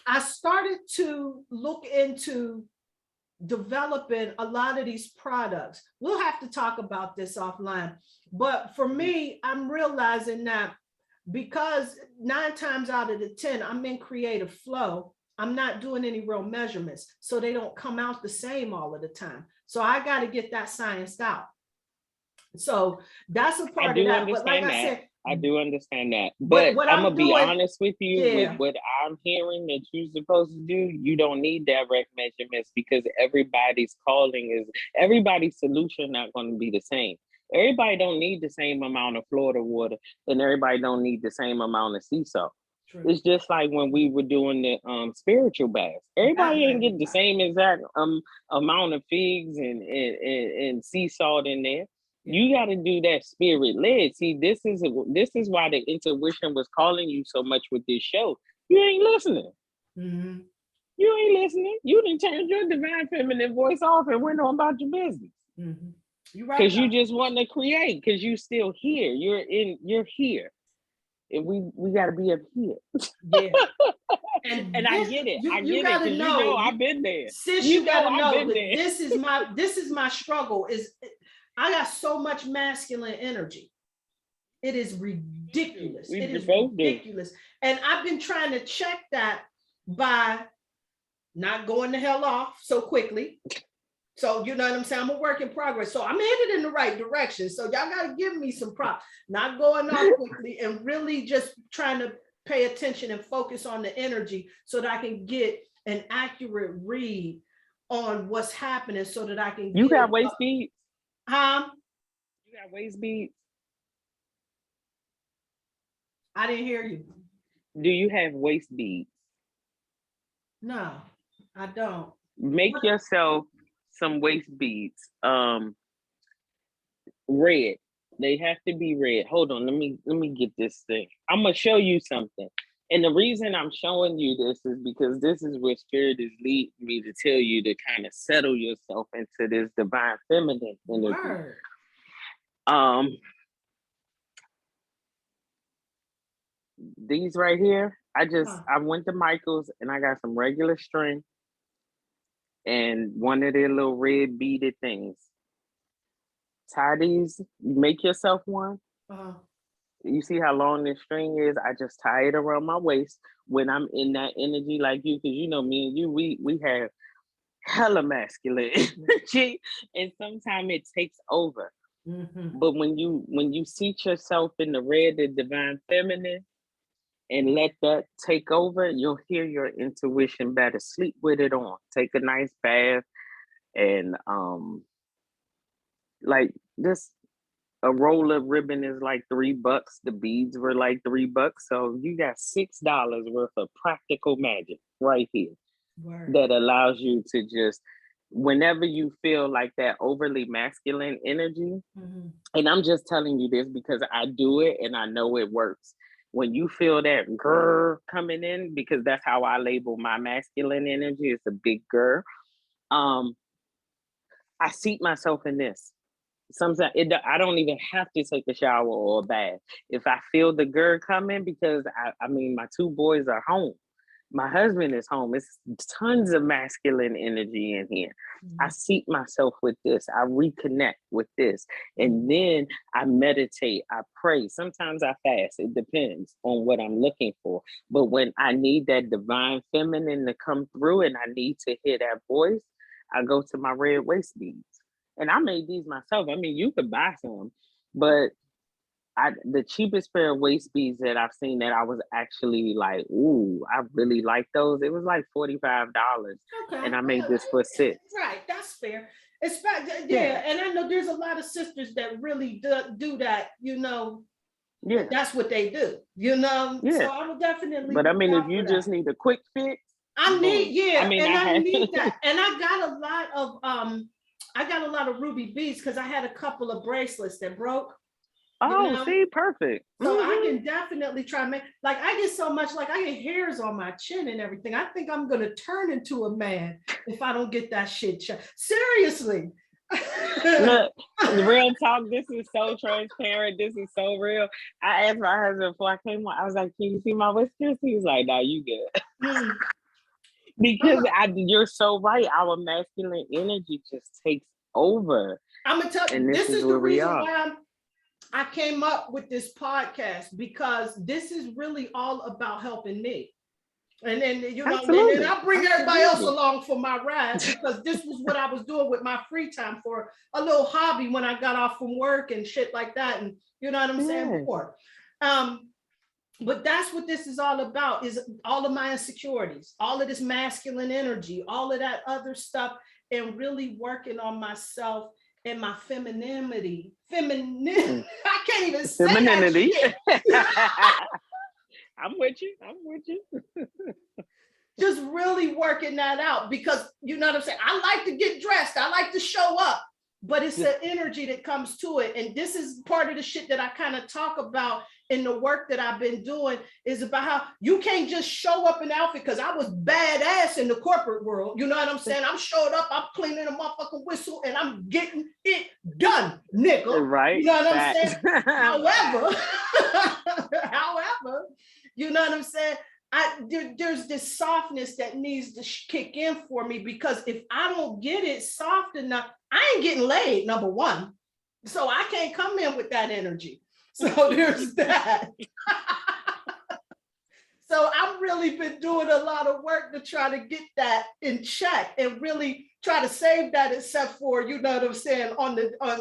A: I started to look into developing a lot of these products. We'll have to talk about this offline. But for me, I'm realizing that because 9 times out of the 10, I'm in creative flow, I'm not doing any real measurements. So they don't come out the same all of the time. So I got to get that scienced out. So that's a
B: I
A: part of
B: do
A: that. But like
B: understand
A: I
B: that.
A: said,
B: I do understand that.
A: But
B: But
A: what
B: I'm
A: I'm
B: gonna be
A: doing,
B: honest with you, with
A: yeah,
B: what I'm hearing that you're supposed to do, you don't need direct measurements because everybody's solution not gonna be the same. Everybody don't need the same amount of Florida water, and everybody don't need the same amount of sea salt.
A: true.
B: It's just like when we were doing the spiritual baths.
A: Not
B: Everybody ain't getting the
A: everybody.
B: same exact amount of figs and sea salt in there.
A: Yeah.
B: You got to do that spirit led. See, this is why the intuition was calling you so much with this show. You ain't listening.
A: Mm-hmm.
B: You ain't listening. You done turned your divine feminine voice off and went on about your business.
A: Mm-hmm. You're right
B: Because you
A: about
B: just want to create. Because you still here. You're here. And we got to be up here.
A: yeah.
B: And
A: And
B: I
A: this,
B: get it. I
A: you
B: get it.
A: gotta
B: Because you know
A: know,
B: I've been there.
A: sis,
B: You
A: you
B: know
A: gotta
B: I've
A: know
B: been
A: that
B: there.
A: this is my struggle. Is I got so much masculine energy. It is ridiculous.
B: We
A: It is
B: both do.
A: ridiculous. And I've been trying to check that by not going the hell off so quickly. So you know what I'm saying? I'm a work in progress. So I'm headed in the right direction. So y'all gotta give me some props. Not going off quickly and really just trying to pay attention and focus on the energy so that I can get an accurate read on what's happening so that I can
B: You
A: get
B: got waist beads?
A: huh?
B: You got waist beads?
A: I didn't hear you.
B: Do you have waist beads?
A: No, I don't.
B: Make
A: What?
B: yourself some waist beads. Red. They have to be red. Hold on, let me get this thing. I'm gonna show you something. And the reason I'm showing you this is because this is where spirit is leading me to tell you to kind of settle yourself into this divine feminine energy.
A: Word.
B: These right here,
A: Huh.
B: I went to Michael's and I got some regular string and one of their little red beaded things. Tie these, make yourself one.
A: Uh-huh.
B: You see how long this string is? I just tie it around my waist when I'm in that energy like you, because you know me and you, we have hella masculine energy, and sometimes it takes over.
A: Mm-hmm.
B: But when you seat yourself in the red, the divine feminine, and let that take over, you'll hear your intuition better. Sleep with it on. Take a nice bath, and like this. A roll of ribbon is like $3. The beads were like $3. So you got $6 worth of practical magic right here.
A: Word.
B: That allows you to just, whenever you feel like that overly masculine energy,
A: Mm-hmm.
B: and I'm just telling you this because I do it and I know it works. When you feel that grr coming in, because that's how I label my masculine energy, it's a big grr. I seat myself in this. Sometimes I don't even have to take a shower or a bath. If I feel the GER coming, because I mean, my two boys are home. My husband is home. It's tons of masculine energy in here.
A: Mm-hmm.
B: I seat myself with this. I reconnect with this. And then I meditate. I pray. Sometimes I fast. It depends on what I'm looking for. But when I need that divine feminine to come through and I need to hear that voice, I go to my red waist beads. And I made these myself. I mean, you could buy some, but the cheapest pair of waist beads that I've seen that I was actually like, ooh, I really like those. It was like $45,
A: Okay.
B: and I made this for $6.
A: Right. That's fair. It's yeah.
B: Yeah,
A: And I know there's a lot of sisters that really do that. You know,
B: yeah,
A: that's what they do. You know,
B: yeah.
A: so I would definitely
B: But I
A: look
B: mean, if
A: out
B: you
A: for that.
B: just need a quick fix,
A: I need,
B: boom. I
A: yeah,
B: mean,
A: and
B: I
A: I
B: had.
A: need that. And I got a lot of ruby beads because I had a couple of bracelets that broke, you
B: Oh,
A: know.
B: see, perfect.
A: So I
B: Mm-hmm.
A: can definitely try and make, like, I get so much, like I get hairs on my chin and everything. I think I'm gonna turn into a man if I don't get that shit checked. Seriously.
B: Look, real talk. This is so transparent. This is so real. I asked my husband before I came on. I was like, "Can you see my whiskers?" He was like, "No, you good."
A: Mm.
B: Because you're so right. Our masculine energy just takes over,
A: I'm gonna tell you,
B: and this
A: this
B: is
A: is the
B: where we
A: reason
B: are.
A: why I came up with this podcast, because this is really all about helping me. And then, you know, and then
B: Absolutely,
A: I bring everybody else
B: absolutely.
A: along for my ride, because this was what I was doing with my free time for a little hobby when I got off from work and shit like that. And you know what I'm saying?
B: Yeah.
A: Before. But that's what this is all about, is all of my insecurities, all of this masculine energy, all of that other stuff, and really working on myself and my femininity. I can't even say
B: Femininity.
A: that shit.
B: I'm with you. I'm with you.
A: Just really working that out, because you know what I'm saying? I like to get dressed. I like to show up, but it's the energy that comes to it. And this is part of the shit that I kind of talk about in the work that I've been doing, is about how you can't just show up in outfit, because I was badass in the corporate world. You know what I'm saying? I'm showing up, I'm cleaning a motherfucking whistle, and I'm getting it done, nigga.
B: Right.
A: You know what I'm saying? However, you know what I'm saying? There's this softness that needs to kick in for me, because if I don't get it soft enough, I ain't getting laid, number one. So I can't come in with that energy. So there's that. So I've really been doing a lot of work to try to get that in check, and really try to save that, except for, you know what I'm saying,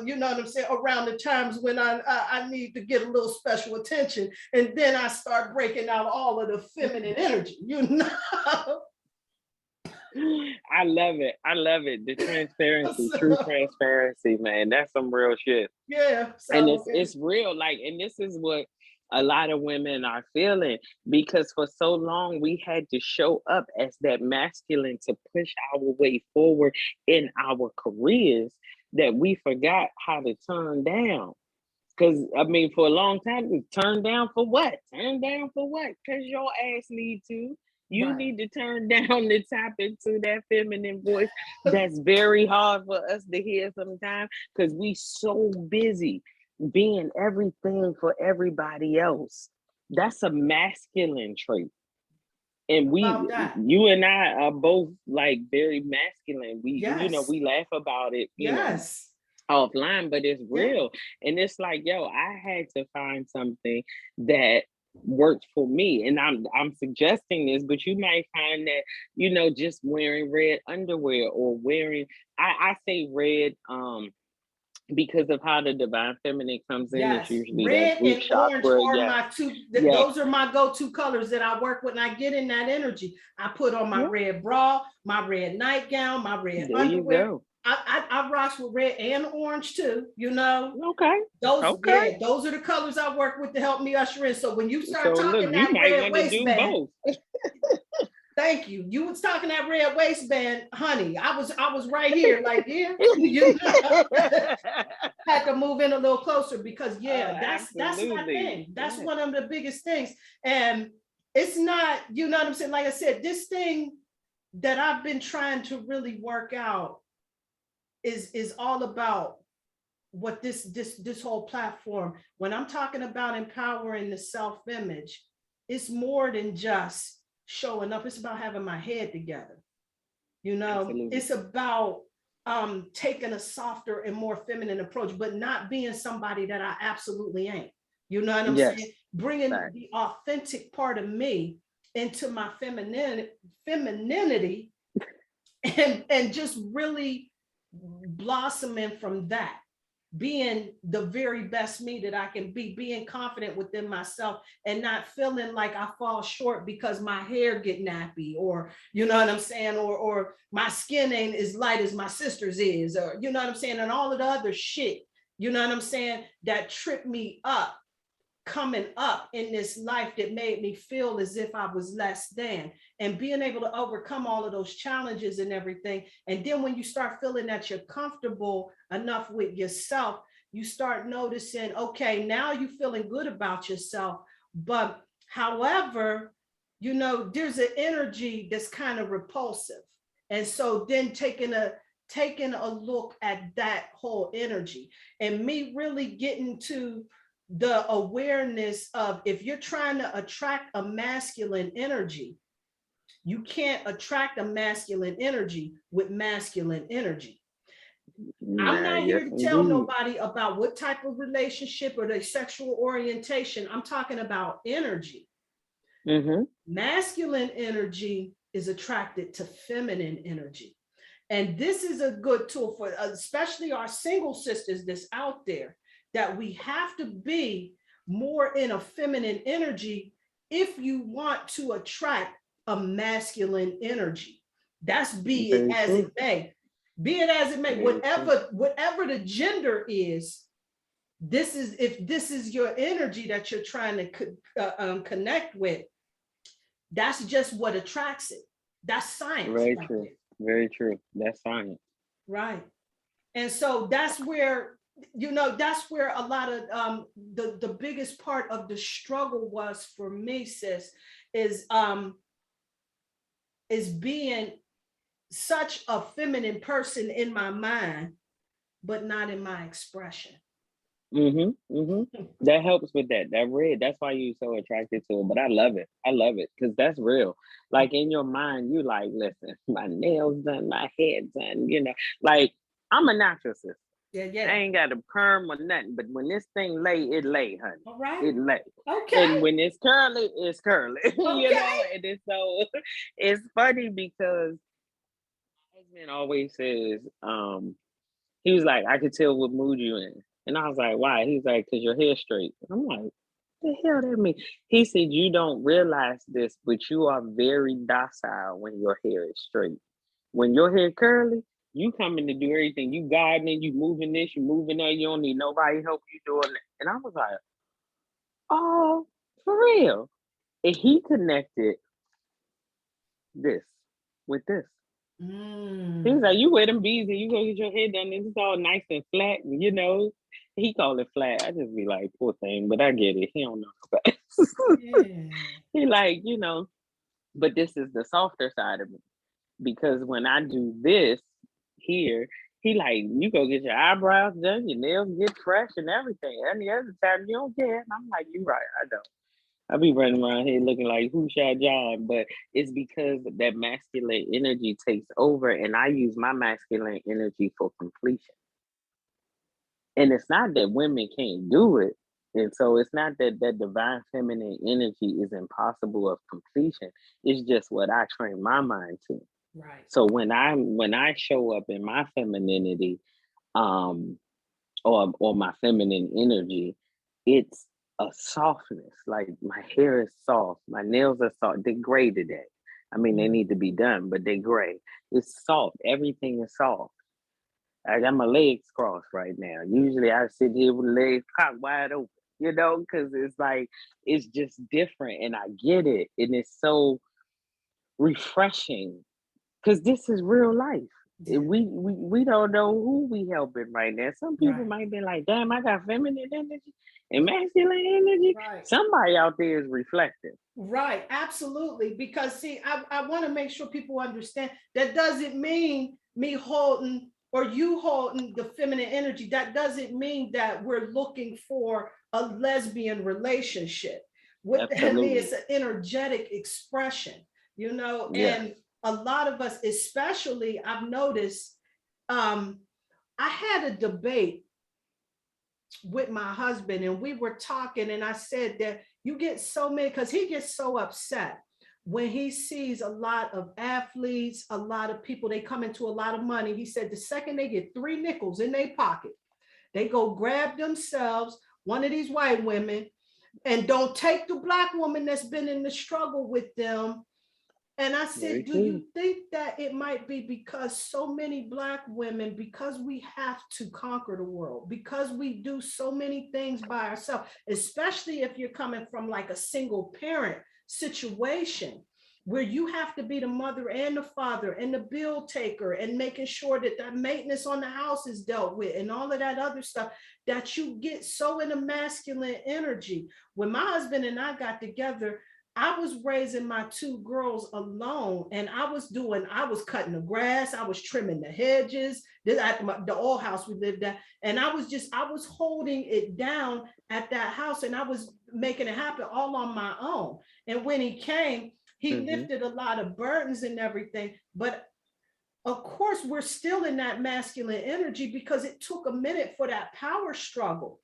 A: you know what I'm saying, around the times when I need to get a little special attention, and then I start breaking out all of the feminine energy, you know.
B: I love it. I love it. The transparency, true transparency, man. That's some real shit.
A: Yeah. So,
B: and it's real. Like, and this is what a lot of women are feeling, because for so long we had to show up as that masculine to push our way forward in our careers, that we forgot how to turn down. Because I mean, for a long time, we turn down for what? Turn down for what? Because your ass need to. You need to turn down to tap into that feminine voice. That's very hard for us to hear sometimes, because we so busy being everything for everybody else. That's a masculine trait. And you and I are both like very masculine. We, you know, we laugh about it, you know, offline, but it's real. And it's like, yo, I had to find something that worked for me. And I'm suggesting this, but you might find that, you know, just wearing red underwear, or wearing, I say red because of how the divine feminine comes in. It's usually
A: red
B: that root
A: and
B: chakra.
A: orange are my two, those are my go-to colors that I work with. When I get in that energy, I put on my red bra, my red nightgown, my red underwear. You go. I rock with red and orange too, you know.
B: Okay.
A: Those are the colors I work with to help me usher in. So when you start talking that red waistband, thank you. You was talking that red waistband, honey. I was right here, like, yeah. You know? Had to move in a little closer, because that's my thing. That's one of the biggest things. And it's not, you know what I'm saying? Like I said, this thing that I've been trying to really work out is all about what this whole platform, when I'm talking about empowering the self-image, it's more than just showing up. It's about having my head together. You know, absolutely. It's about taking a softer and more feminine approach, but not being somebody that I absolutely ain't. You know what I'm saying? Bringing the authentic part of me into my femininity and just really blossoming from that, being the very best me that I can be, being confident within myself, and not feeling like I fall short because my hair get nappy, or, you know what I'm saying, or my skin ain't as light as my sister's is, or, you know what I'm saying, and all of the other shit, you know what I'm saying, that tripped me up coming up in this life, that made me feel as if I was less than, and being able to overcome all of those challenges and everything. And then when you start feeling that you're comfortable enough with yourself, you start noticing, okay, now you're feeling good about yourself. But however, you know, there's an energy that's kind of repulsive. And so then taking a look at that whole energy, and me really getting to the awareness of, if you're trying to attract a masculine energy, you can't attract a masculine energy with masculine energy. I'm not here to tell nobody about what type of relationship or their sexual orientation. I'm talking about energy. Masculine energy is attracted to feminine energy. And this is a good tool for especially our single sisters that's out there, that we have to be more in a feminine energy if you want to attract a masculine energy. That's be it
B: Very
A: as it
B: true.
A: may. Be it as it may,
B: Very true.
A: whatever the gender is, this is, if this is your energy that you're trying to connect with, that's just what attracts it. That's science
B: Very
A: right
B: true.
A: there.
B: Very true. That's science.
A: Right. And so that's where, that's where a lot of the biggest part of the struggle was for me, sis, is being such a feminine person in my mind, but not in my expression.
B: That helps with that. That red. That's why you're so attracted to it. But I love it. I love it because that's real. Like in your mind, you like, listen, my nails done, my hair done. Like I'm a natural sister.
A: Yeah,
B: I
A: yeah.
B: ain't got a perm or nothing. But when this thing lay, it lay, honey.
A: All right.
B: It lay.
A: Okay.
B: And when it's curly, it's curly.
A: Okay.
B: And it's so it's funny because my husband always says, he was like, I could tell what mood you in. And I was like, why? He's like, because your hair's straight. I'm like, the hell that mean? He said, you don't realize this, but you are very docile when your hair is straight. When your hair curly, you coming to do everything. You gardening, you moving this, you moving that. You don't need nobody help you doing that. And I was like, oh, for real. And he connected this with this. He's like, you wear them beads and you go get your hair done and it's all nice and flat, He call it flat. I just be like, poor thing, but I get it. He don't know no better.
A: Yeah.
B: He like, but this is the softer side of me. Because when I do this here, he like, you go get your eyebrows done, your nails get fresh and everything. And the other time you don't care. And I'm like, you right, I don't. I be running around here looking like who shot John, but it's because that masculine energy takes over, and I use my masculine energy for completion. And it's not that women can't do it, and so it's not that that divine feminine energy is impossible of completion. It's just what I train my mind to.
A: Right.
B: So when I show up in my femininity, um, or my feminine energy, it's a softness. Like my hair is soft, my nails are soft. They're gray today. I mean, they need to be done, but they're gray. It's soft. Everything is soft. I got my legs crossed right now. Usually I sit here with legs cocked wide open, because it's like it's just different, and I get it, and it's so refreshing because this is real life.
A: Yeah.
B: We don't know who we helping right now. Some people
A: Right.
B: might be like, damn, I got feminine energy and masculine energy.
A: Right.
B: Somebody out there is reflective.
A: Right, absolutely. Because see, I want to make sure people understand that doesn't mean me holding or you holding the feminine energy. That doesn't mean that we're looking for a lesbian relationship. What I mean,
B: Absolutely.
A: it's an energetic expression,
B: Yes.
A: and a lot of us, especially, I've noticed, I had a debate with my husband and we were talking and I said that you get so many, because he gets so upset when he sees a lot of athletes, a lot of people, they come into a lot of money. He said the second they get 3 nickels in their pocket, they go grab themselves one of these white women and don't take the Black woman that's been in the struggle with them. And I
B: Very
A: said, do
B: true.
A: you think that it might be because so many Black women, because we have to conquer the world, because we do so many things by ourselves, especially if you're coming from like a single parent situation where you have to be the mother and the father and the bill taker and making sure that that maintenance on the house is dealt with and all of that other stuff, that you get so in a masculine energy. When my husband and I got together, I was raising my 2 girls alone, and I was cutting the grass, I was trimming the hedges. This at the old house we lived at, and I was holding it down at that house, and I was making it happen all on my own. And when he came, he lifted a lot of burdens and everything, but of course we're still in that masculine energy because it took a minute for that power struggle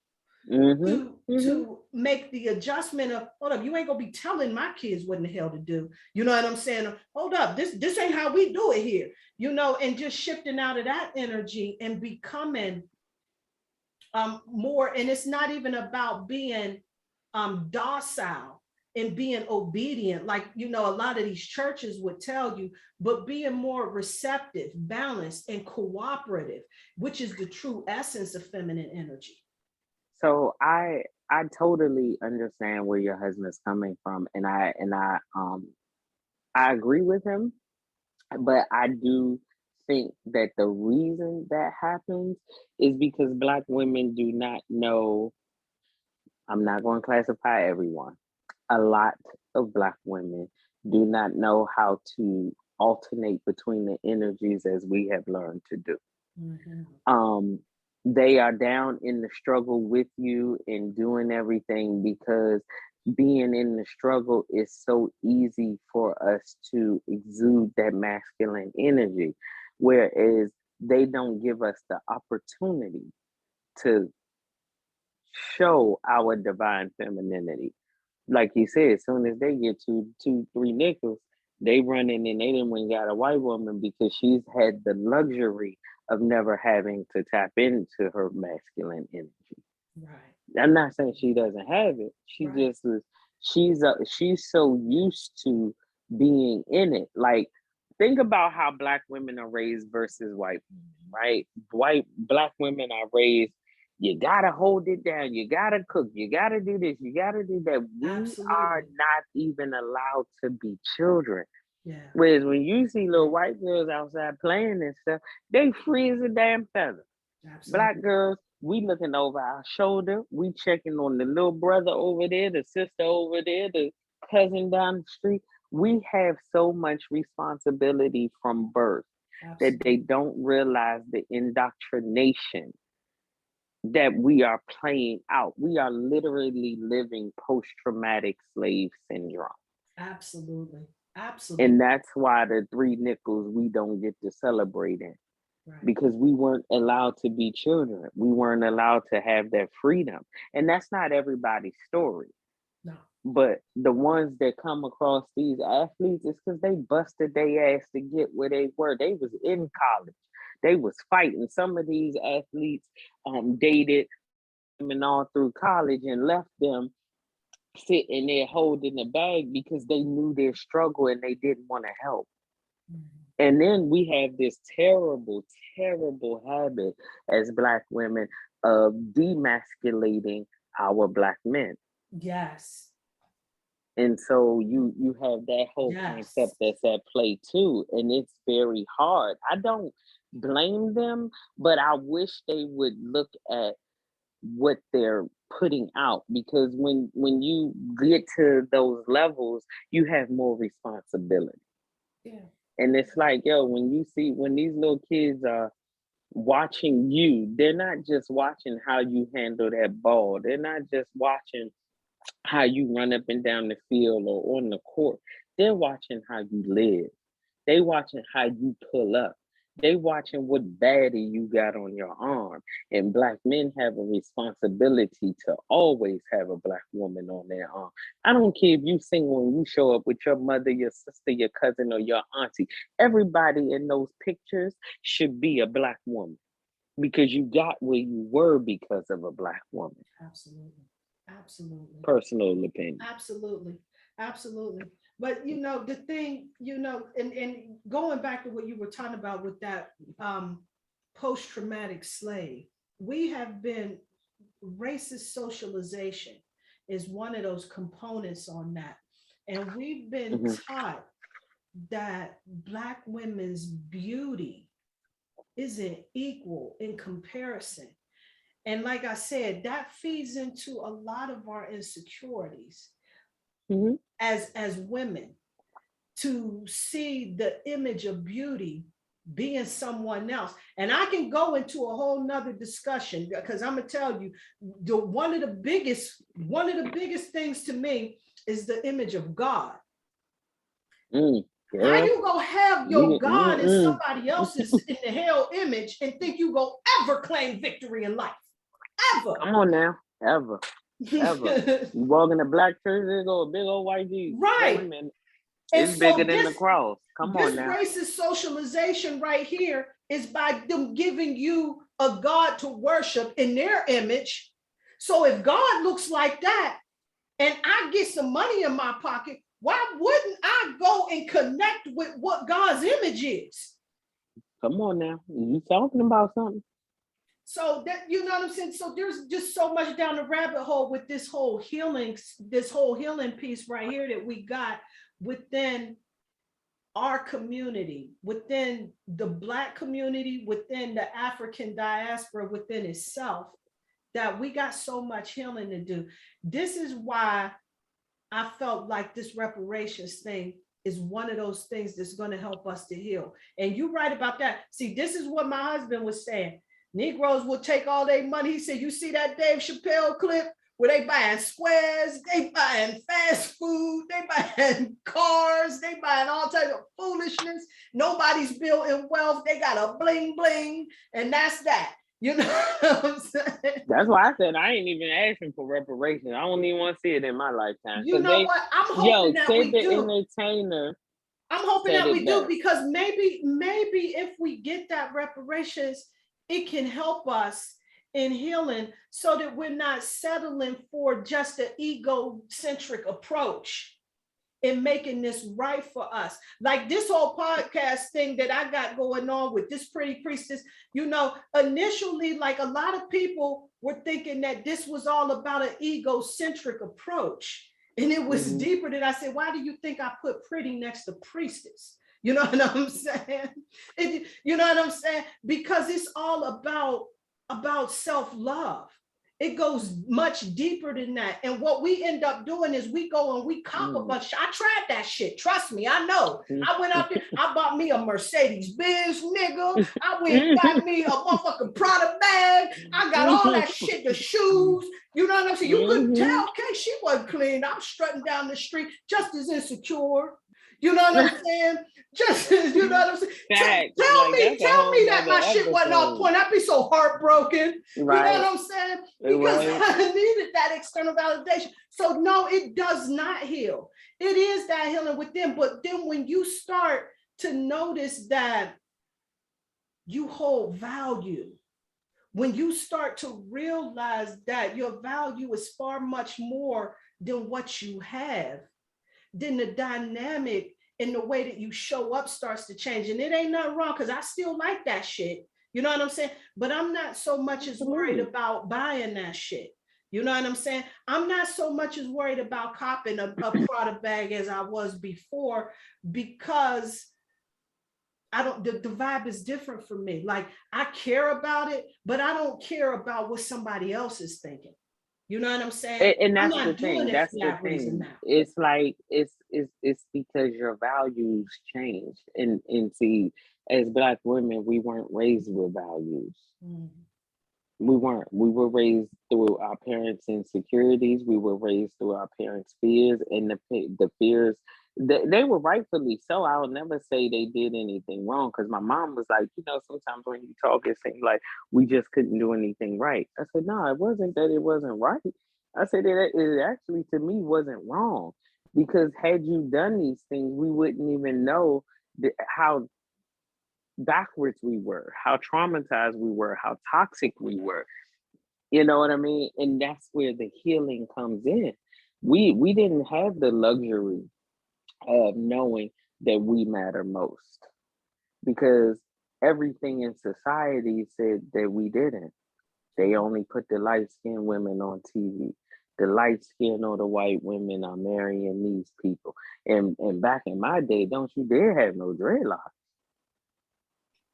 A: to make the adjustment of, hold up, you ain't gonna be telling my kids what in the hell to do. You know what I'm saying? Hold up, this ain't how we do it here. And just shifting out of that energy and becoming more. And it's not even about being docile and being obedient, like, you know, a lot of these churches would tell you, but being more receptive, balanced, and cooperative, which is the true essence of feminine energy.
B: So I totally understand where your husband's coming from, and I agree with him, but I do think that the reason that happens is because Black women do not know. I'm not going to classify everyone. A lot of Black women do not know how to alternate between the energies as we have learned to do.
A: Mhm.
B: Um, they are down in the struggle with you and doing everything because being in the struggle is so easy for us to exude that masculine energy, whereas they don't give us the opportunity to show our divine femininity. Like you said, as soon as they get two, 3 nickels, they run in and they didn't even got a white woman because she's had the luxury of never having to tap into her masculine energy.
A: Right,
B: I'm not saying she doesn't have it. She
A: right.
B: just was. She's so used to being in it. Like, think about how Black women are raised versus white women, right? Black women are raised. You gotta hold it down. You gotta cook. You gotta do this. You gotta do that. We are
A: Absolutely.
B: not even allowed to be children.
A: Yeah,
B: Whereas when you see little white girls outside playing and stuff, they free as a damn feather. Black
A: absolutely.
B: girls, we looking over our shoulder. We checking on the little brother over there, the sister over there, the cousin down the street. We have so much responsibility from birth that they
A: Absolutely.
B: don't realize the indoctrination that we are playing out. We are literally living post traumatic slave syndrome.
A: Absolutely.
B: And
A: Absolutely.
B: that's why the 3 nickels we don't get to celebrate in,
A: Right.
B: because we weren't allowed to be children. We weren't allowed to have that freedom. And that's not everybody's story.
A: No.
B: But the ones that come across these athletes is because they busted their ass to get where they were. They was in college. They was fighting. Some of these athletes dated women all through college and left them sitting there holding the bag because they knew their struggle and they didn't want to help.
A: Mhm.
B: And then we have this terrible, terrible habit as Black women of demasculating our Black men.
A: Yes.
B: And so you have that whole concept
A: Yes.
B: that's at play too, and it's very hard. I don't blame them, but I wish they would look at what they're putting out, because when you get to those levels, you have more responsibility.
A: Yeah.
B: And it's like, yo, when these little kids are watching you, they're not just watching how you handle that ball. They're not just watching how you run up and down the field or on the court. They're watching how you live. They watching how you pull up. They watching what baddie you got on your arm. And Black men have a responsibility to always have a Black woman on their arm. I don't care if you single and you show up with your mother, your sister, your cousin, or your auntie. Everybody in those pictures should be a Black woman, because you got where you were because of a Black woman.
A: Absolutely. Absolutely.
B: Personal opinion.
A: Absolutely. Absolutely. But you know, the thing, you know, and going back to what you were talking about with that post-traumatic slave, we have been racist socialization is one of those components on that. And we've been
B: Mhm.
A: taught that Black women's beauty isn't equal in comparison. And like I said, that feeds into a lot of our insecurities
B: Mhm.
A: as women, to see the image of beauty being someone else. And I can go into a whole nother discussion, because I'm gonna tell you, one of the biggest things to me is the image of God. How
B: Girl,
A: you gonna have your
B: we
A: God and somebody else's in the hell image and think you go ever claim victory in life? Ever.
B: come on now, ever, ever. You walk in a black church, there go a big old white Jesus. Wait a
A: Right.
B: minute,
A: And
B: it's bigger
A: so
B: than the cross. Come
A: this
B: on now.
A: racist socialization right here is by them giving you a God to worship in their image. So if God looks like that, and I get some money in my pocket, why wouldn't I go and connect with what God's image is?
B: Come on now. You talking about something?
A: So that, you know what I'm saying? So there's just so much down the rabbit hole with this whole healing piece right here that we got within our community, within the Black community, within the African diaspora, within itself, that we got so much healing to do. This is why I felt like this reparations thing is one of those things that's going to help us to heal. And you're right about that. See, this is what my husband was saying. Negroes will take all their money. He said, you see that Dave Chappelle clip where they buying squares, they buying fast food, they buying cars, they buying all types of foolishness. Nobody's building wealth. They got a bling bling, and that's that. You know what I'm saying?
B: That's why I said I ain't even asking for reparations. I don't even want to see it in my lifetime.
A: You know what? I'm hoping that we do.
B: Entertainer.
A: I'm hoping that we do, because maybe if we get that reparations, it can help us in healing, so that we're not settling for just an egocentric approach in making this right for us. Like this whole podcast thing that I got going on with this pretty priestess, you know, initially, like a lot of people were thinking that this was all about an egocentric approach. And it was deeper than I said, why do you think I put pretty next to priestess? You know what I'm saying? You know what I'm saying? Because it's all about self-love. It goes much deeper than that. And what we end up doing is we go and we cop a bunch. I tried that shit. Trust me, I know. I went out there, I bought me a Mercedes Benz, nigga. I went and got me a motherfucking Prada bag. I got all that shit, the shoes. You know what I'm saying? You couldn't tell, okay, she wasn't clean. I'm strutting down the street just as insecure. You know what I'm saying? Just, you know what I'm saying? Tell me that my shit wasn't on point. I'd be so heartbroken. Right. You know what I'm saying? Because I needed that external validation. So no, it does not heal. It is that healing within. But then when you start to notice that you hold value, when you start to realize that your value is far much more than what you have, then the dynamic and the way that you show up starts to change. And it ain't nothing wrong, because I still like that shit. You know what I'm saying? But I'm not so much as worried about buying that shit. You know what I'm saying? I'm not so much as worried about copping a Prada bag as I was before, because I don't, the vibe is different for me. Like, I care about it, but I don't care about what somebody else is thinking. You know what I'm saying?
B: And that's the thing. That's the thing. It's like it's because your values change. And see, as Black women, we weren't raised with values. We weren't. We were raised through our parents' insecurities. We were raised through our parents' fears, and the fears. They were rightfully so. I'll never say they did anything wrong, because my mom was like, you know, sometimes when you talk, it seems like we just couldn't do anything right. I said, no, it wasn't that it wasn't right. I said it actually, to me, wasn't wrong, because had you done these things, we wouldn't even know how backwards we were, how traumatized we were, how toxic we were. You know what I mean? And that's where the healing comes in. We didn't have the luxury of knowing that we matter most, because everything in society said that we didn't. They only put the light-skinned women on TV. The light-skinned or the white women are marrying these people. And back in my day, don't you dare have no dreadlocks.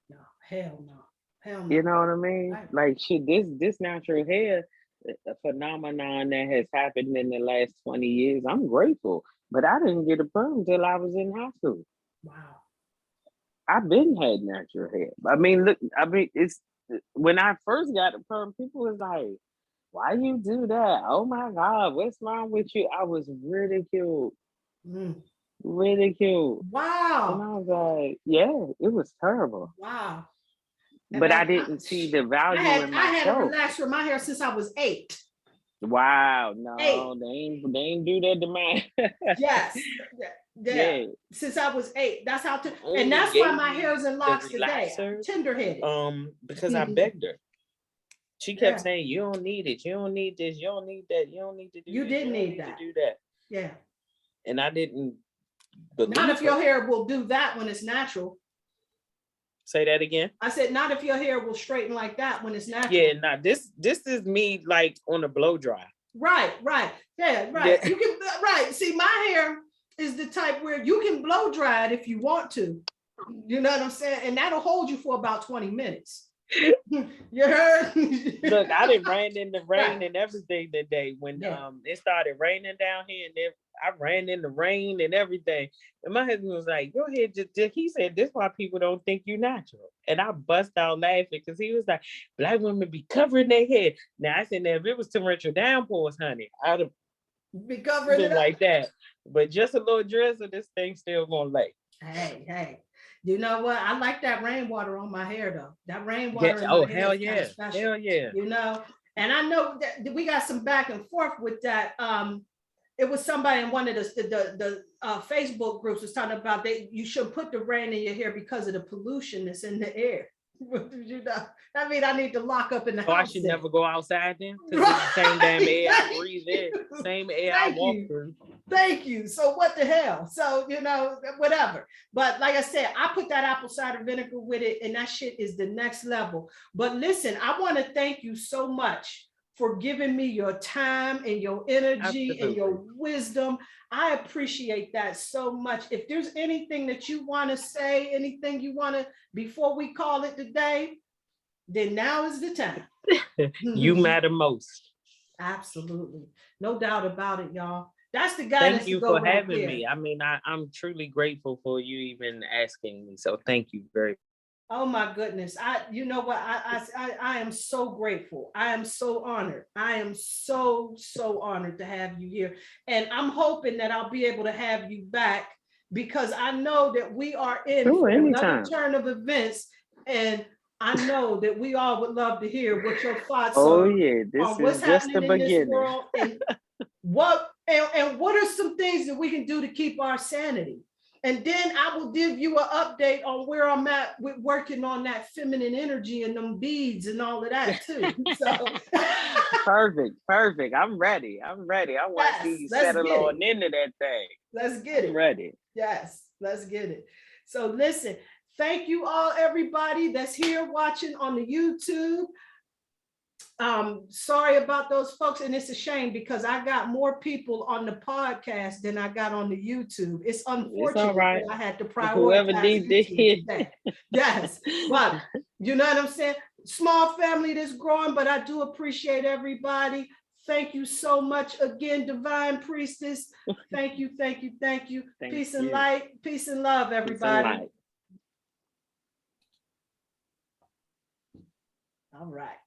A: No, hell no. Hell no.
B: You know what I mean? Like, shit, this natural hair, a phenomenon that has happened in the last 20 years, I'm grateful. But I didn't get a perm until I was in high school.
A: Wow.
B: I've been had natural hair. I mean, look, it's when I first got a perm, people was like, why you do that? Oh my God, what's wrong with you? I was ridiculed. Ridiculed.
A: Wow.
B: And I was like, yeah, it was terrible.
A: Wow.
B: But I didn't see the value in myself.
A: I had a relaxer in my hair since I was 8.
B: Wow, no, they ain't do that to mine.
A: Yes. Yeah. Since I was 8. That's how and that's why my hair is in locks today. Tender-headed.
C: Because I begged her.
B: She kept saying, you don't need it. You don't need this. You don't need that. You don't need to do
A: you
B: this.
A: didn't
B: you don't
A: need that.
B: to do that.
A: Yeah.
B: And I didn't believe
A: Not if
B: her.
A: your hair will do that when it's natural.
B: Say that again.
A: I said, not if your hair will straighten like that when it's natural.
B: Yeah, nah, this is me like on a blow dry.
A: Right. Yeah, right. Yeah. You can, right. See, my hair is the type where you can blow dry it if you want to. You know what I'm saying? And that'll hold you for about 20 minutes. You heard?
B: Look, I done ran in the rain and everything today when it started raining down here, and I ran in the rain and everything. And my husband was like, your head just he said, this is why people don't think you natural. And I bust out laughing because he was like, black women be covering their head. Now I said, now if it was torrential downpours, honey, I'd have
A: be covering it
B: like that. But just a little drizzle, this thing still gonna lay.
A: Hey. You know what? I like that rainwater on my hair though. That rainwater in my hair is kind of special.
B: Hell yeah.
A: You know, and I know that we got some back and forth with that. It was somebody in one of the Facebook groups was talking about you should put the rain in your hair because of the pollution that's in the air. You know, I mean, I need to lock up in the house.
B: I should never go outside then because it's the same damn air I breathe in, same air I walk through.
A: Thank you. So what the hell? So, you know, whatever. But like I said, I put that apple cider vinegar with it, and that shit is the next level. But listen, I want to thank you so much for giving me your time and your energy and your wisdom. I appreciate that so much. If there's anything that you want to say, anything you want to, before we call it the day, then now is the time.
B: You matter most.
A: Absolutely. No doubt about it, y'all. That's the guy.
B: Thank you for having me. I mean, I'm truly grateful for you even asking me. So thank you very much.
A: Oh my goodness. You know what? I am so grateful. I am so honored. I am so honored to have you here. And I'm hoping that I'll be able to have you back because I know that we are in for another turn of events. And I know that we all would love to hear what your thoughts are
B: on what's
A: happening in this world and what are some things that we can do to keep our sanity. And then I will give you an update on where I'm at with working on that feminine energy and them beads and all of that too. So
B: perfect. I'm ready. I want to see you settle on into that thing.
A: Let's get it.
B: I'm ready.
A: Yes, let's get it. So listen, thank you all, everybody that's here watching on the YouTube. Sorry about those folks, and it's a shame because I got more people on the podcast than I got on the YouTube. It's unfortunate that I had to prioritize YouTube today. Yes, but you know what I'm saying? Small family that's growing, but I do appreciate everybody. Thank you so much again, Divine Priestess. Thank you. Peace and light, peace and love, everybody. All right.